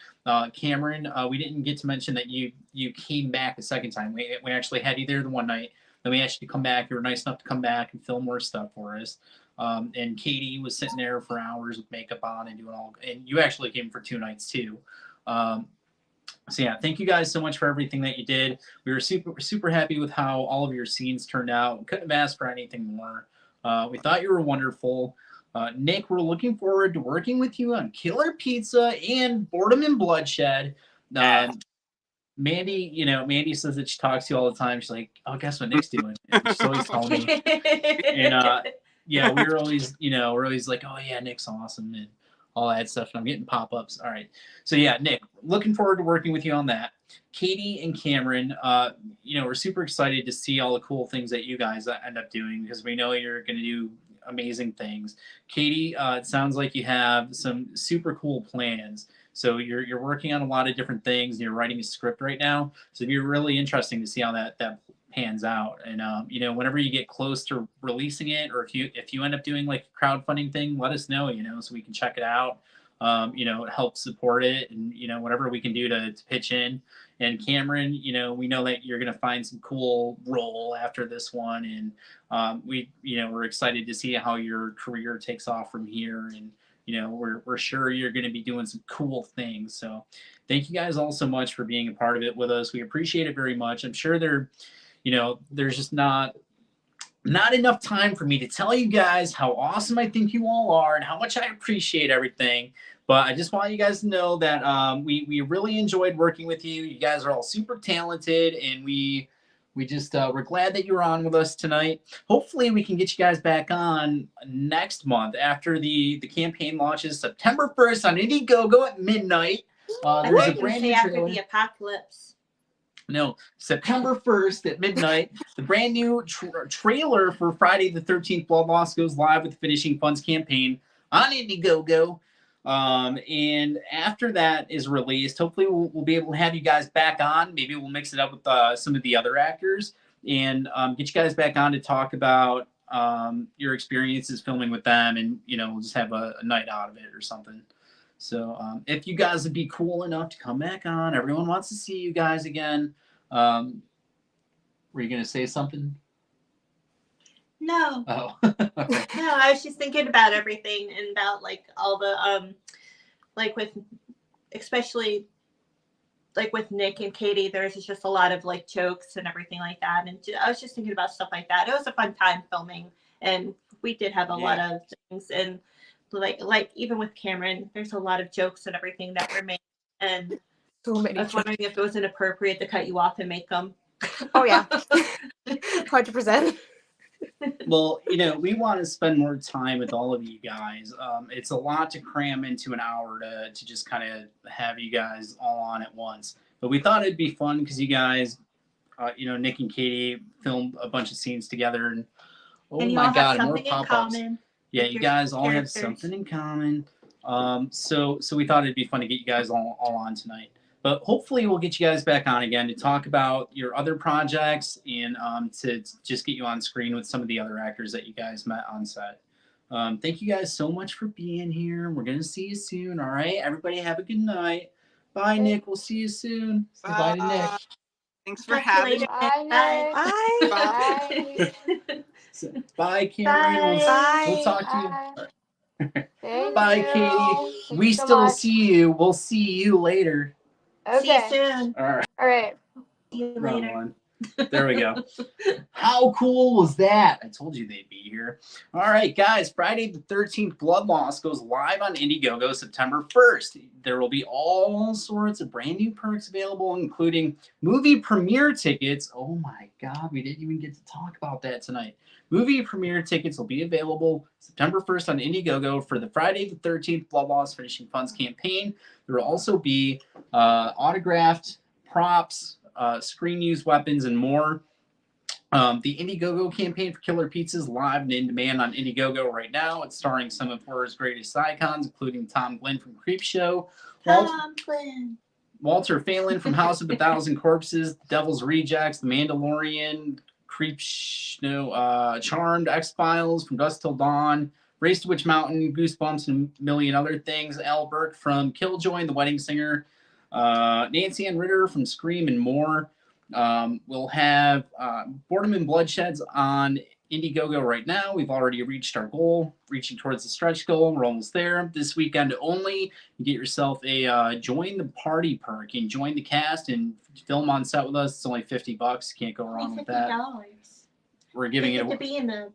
Speaker 2: Cameron, we didn't get to mention that you came back a second time. We actually had you there the one night. Then we asked you to come back. You were nice enough to come back and film more stuff for us. And Catie was sitting there for hours with makeup on and doing all. And you actually came for 2 nights too. So yeah, thank you guys so much for everything that you did. We were super happy with how all of your scenes turned out. We couldn't have asked for anything more. We thought you were wonderful. Nick, we're looking forward to working with you on Killer Pizza and Boredom and Bloodshed. Mandee, Mandee says that she talks to you all the time. She's like, "Oh, guess what Nick's doing?" And she's always telling me. And yeah, we're always like, "Oh yeah, Nick's awesome," and all that stuff. And I'm getting pop-ups. All right. So yeah, Nick, looking forward to working with you on that. Catie and Cameron, we're super excited to see all the cool things that you guys end up doing, because we know you're going to do amazing things. Catie, it sounds like you have some super cool plans. So you're working on a lot of different things, and you're writing a script right now. So it'd be really interesting to see how that pans out. And whenever you get close to releasing it, or if you end up doing like a crowdfunding thing, let us know, so we can check it out. Help support it, and whatever we can do to pitch in. And Cameron, we know that you're going to find some cool role after this one, and we're excited to see how your career takes off from here. And we're sure you're going to be doing some cool things. So thank you guys all so much for being a part of it with us. We appreciate it very much. I'm sure there's just not enough time for me to tell you guys how awesome I think you all are and how much I appreciate everything. But I just want you guys to know that we really enjoyed working with you. You guys are all super talented, and we're glad that you were on with us tonight. Hopefully we can get you guys back on next month after the campaign launches September 1st on Indiegogo at midnight. There's a brand new
Speaker 3: after
Speaker 2: trailer.
Speaker 3: the apocalypse.
Speaker 2: No, September 1st at midnight, the brand new trailer for Friday the 13th Blood Loss goes live with the Finishing Funds campaign on Indiegogo. And after that is released, hopefully we'll be able to have you guys back on. Maybe we'll mix it up with some of the other actors, and get you guys back on to talk about your experiences filming with them, and we'll just have a night out of it or something. So if you guys would be cool enough to come back on, everyone wants to see you guys again. Were you going to say something?
Speaker 3: No.
Speaker 2: Oh.
Speaker 3: No, I was just thinking about everything, and about like all the especially with Nick and Catie, there's just a lot of like jokes and everything like that. And I was just thinking about stuff like that. It was a fun time filming, and we did have a lot of things. And like even with Cameron, there's a lot of jokes and everything that were made. And
Speaker 5: So many.
Speaker 3: I was wondering if it was inappropriate to cut you off and make them.
Speaker 5: Oh yeah, 100%.
Speaker 2: Well, you know, we want to spend more time with all of you guys. It's a lot to cram into an hour to just kind of have you guys all on at once. But we thought it'd be fun because you guys, you know, Nick and Katie filmed a bunch of scenes together, and oh
Speaker 3: And you
Speaker 2: my
Speaker 3: all have
Speaker 2: God, more
Speaker 3: something in
Speaker 2: pop-ups.
Speaker 3: common.
Speaker 2: Yeah,
Speaker 3: with
Speaker 2: you
Speaker 3: your
Speaker 2: guys all have
Speaker 3: characters.
Speaker 2: something in common. So we thought it'd be fun to get you guys all on tonight. But hopefully we'll get you guys back on again to talk about your other projects and to just get you on screen with some of the other actors that you guys met on set. Thank you guys so much for being here. We're going to see you soon. All right. Everybody have a good night. Bye, Nick. We'll see you soon. Say bye to Nick.
Speaker 4: Thanks for
Speaker 3: Talk to you
Speaker 4: having me.
Speaker 3: later.
Speaker 6: Bye, Nick.
Speaker 3: Bye.
Speaker 6: Bye.
Speaker 2: So, bye, Cameron.
Speaker 5: Bye.
Speaker 2: We'll talk to you.
Speaker 6: Bye. Thank
Speaker 2: Bye,
Speaker 6: you.
Speaker 2: Katie.
Speaker 6: Thank
Speaker 2: We
Speaker 6: you so
Speaker 2: still
Speaker 6: much.
Speaker 2: see you. We'll see you later.
Speaker 3: See you
Speaker 6: Okay.
Speaker 3: soon.
Speaker 2: All right.
Speaker 6: All right.
Speaker 3: See you
Speaker 2: Wrong
Speaker 3: later.
Speaker 2: one. There we go. How cool was that? I told you they'd be here. All right, guys. Friday the 13th Blood Loss goes live on Indiegogo September 1st. There will be all sorts of brand new perks available, including movie premiere tickets. Oh my God, we didn't even get to talk about that tonight. Movie premiere tickets will be available September 1st on Indiegogo for the Friday the 13th Blood Loss Finishing Funds campaign. There will also be autographed props, screen use weapons, and more. The Indiegogo campaign for Killer Pizza is live and in demand on Indiegogo right now. It's starring some of horror's greatest icons, including Tom Glenn from Creepshow,
Speaker 3: Tom Glenn.
Speaker 2: Walter Phelan from House of a Thousand Corpses, Devil's Rejects, The Mandalorian, Charmed, X-Files, From Dusk Till Dawn, Race to Witch Mountain, Goosebumps, and a million other things. Al Burke from Killjoy and The Wedding Singer, Nancy Ann Ritter from Scream, and more. We'll have Boredom and Bloodsheds on Indiegogo right now. We've already reached our goal, reaching towards the stretch goal. We're almost there. This weekend only, you get yourself a join the party perk and join the cast and film on set with us. It's only $50. Can't go wrong with that.
Speaker 3: $50.
Speaker 2: We're giving
Speaker 3: You
Speaker 2: it
Speaker 3: get to be in the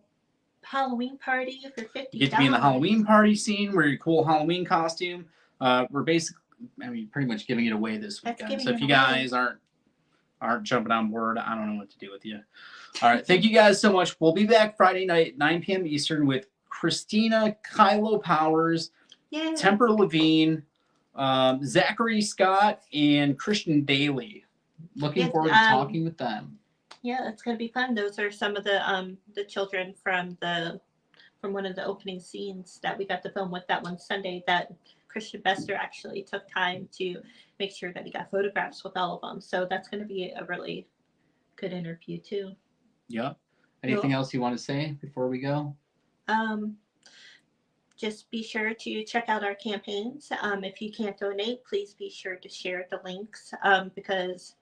Speaker 3: Halloween party for $50.
Speaker 2: you get to be in the Halloween party scene, wear your cool Halloween costume. We're basically, I mean, pretty much giving it away this
Speaker 3: That's
Speaker 2: weekend.
Speaker 3: giving
Speaker 2: So if
Speaker 3: it
Speaker 2: you
Speaker 3: away.
Speaker 2: guys aren't jumping on board, I don't know what to do with you. All right. Thank you guys so much. We'll be back Friday night at 9 p.m. Eastern with Christina Kylo Powers,
Speaker 3: Yeah.
Speaker 2: Temper Levine, Zachary Scott, and Christian Daly. Looking
Speaker 3: Yes,
Speaker 2: forward to talking with them.
Speaker 3: Yeah, it's gonna be fun. Those are some of the children from one of the opening scenes that we got to film with that one Sunday that Christian Bester actually took time to make sure that he got photographs with all of them. So that's going to be a really good interview too.
Speaker 2: Yep. Anything else you want to say before we go?
Speaker 3: Just be sure to check out our campaigns. If you can't donate, please be sure to share the links because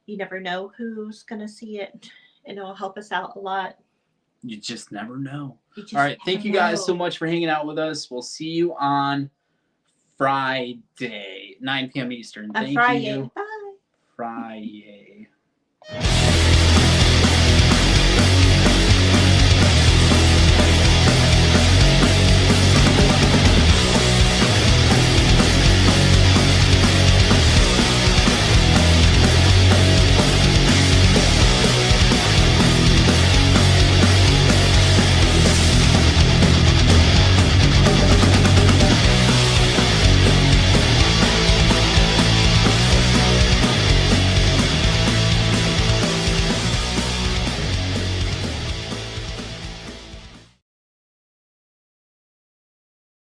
Speaker 3: you never know who's going to see it, and it'll help us out a lot.
Speaker 2: You just never know.
Speaker 3: You just
Speaker 2: All right. Thank
Speaker 3: never
Speaker 2: you guys
Speaker 3: know.
Speaker 2: so much for hanging out with us. We'll see you on Friday, 9 p.m. Eastern.
Speaker 3: On
Speaker 2: Thank
Speaker 3: Friday.
Speaker 2: you.
Speaker 3: Bye.
Speaker 2: Friday.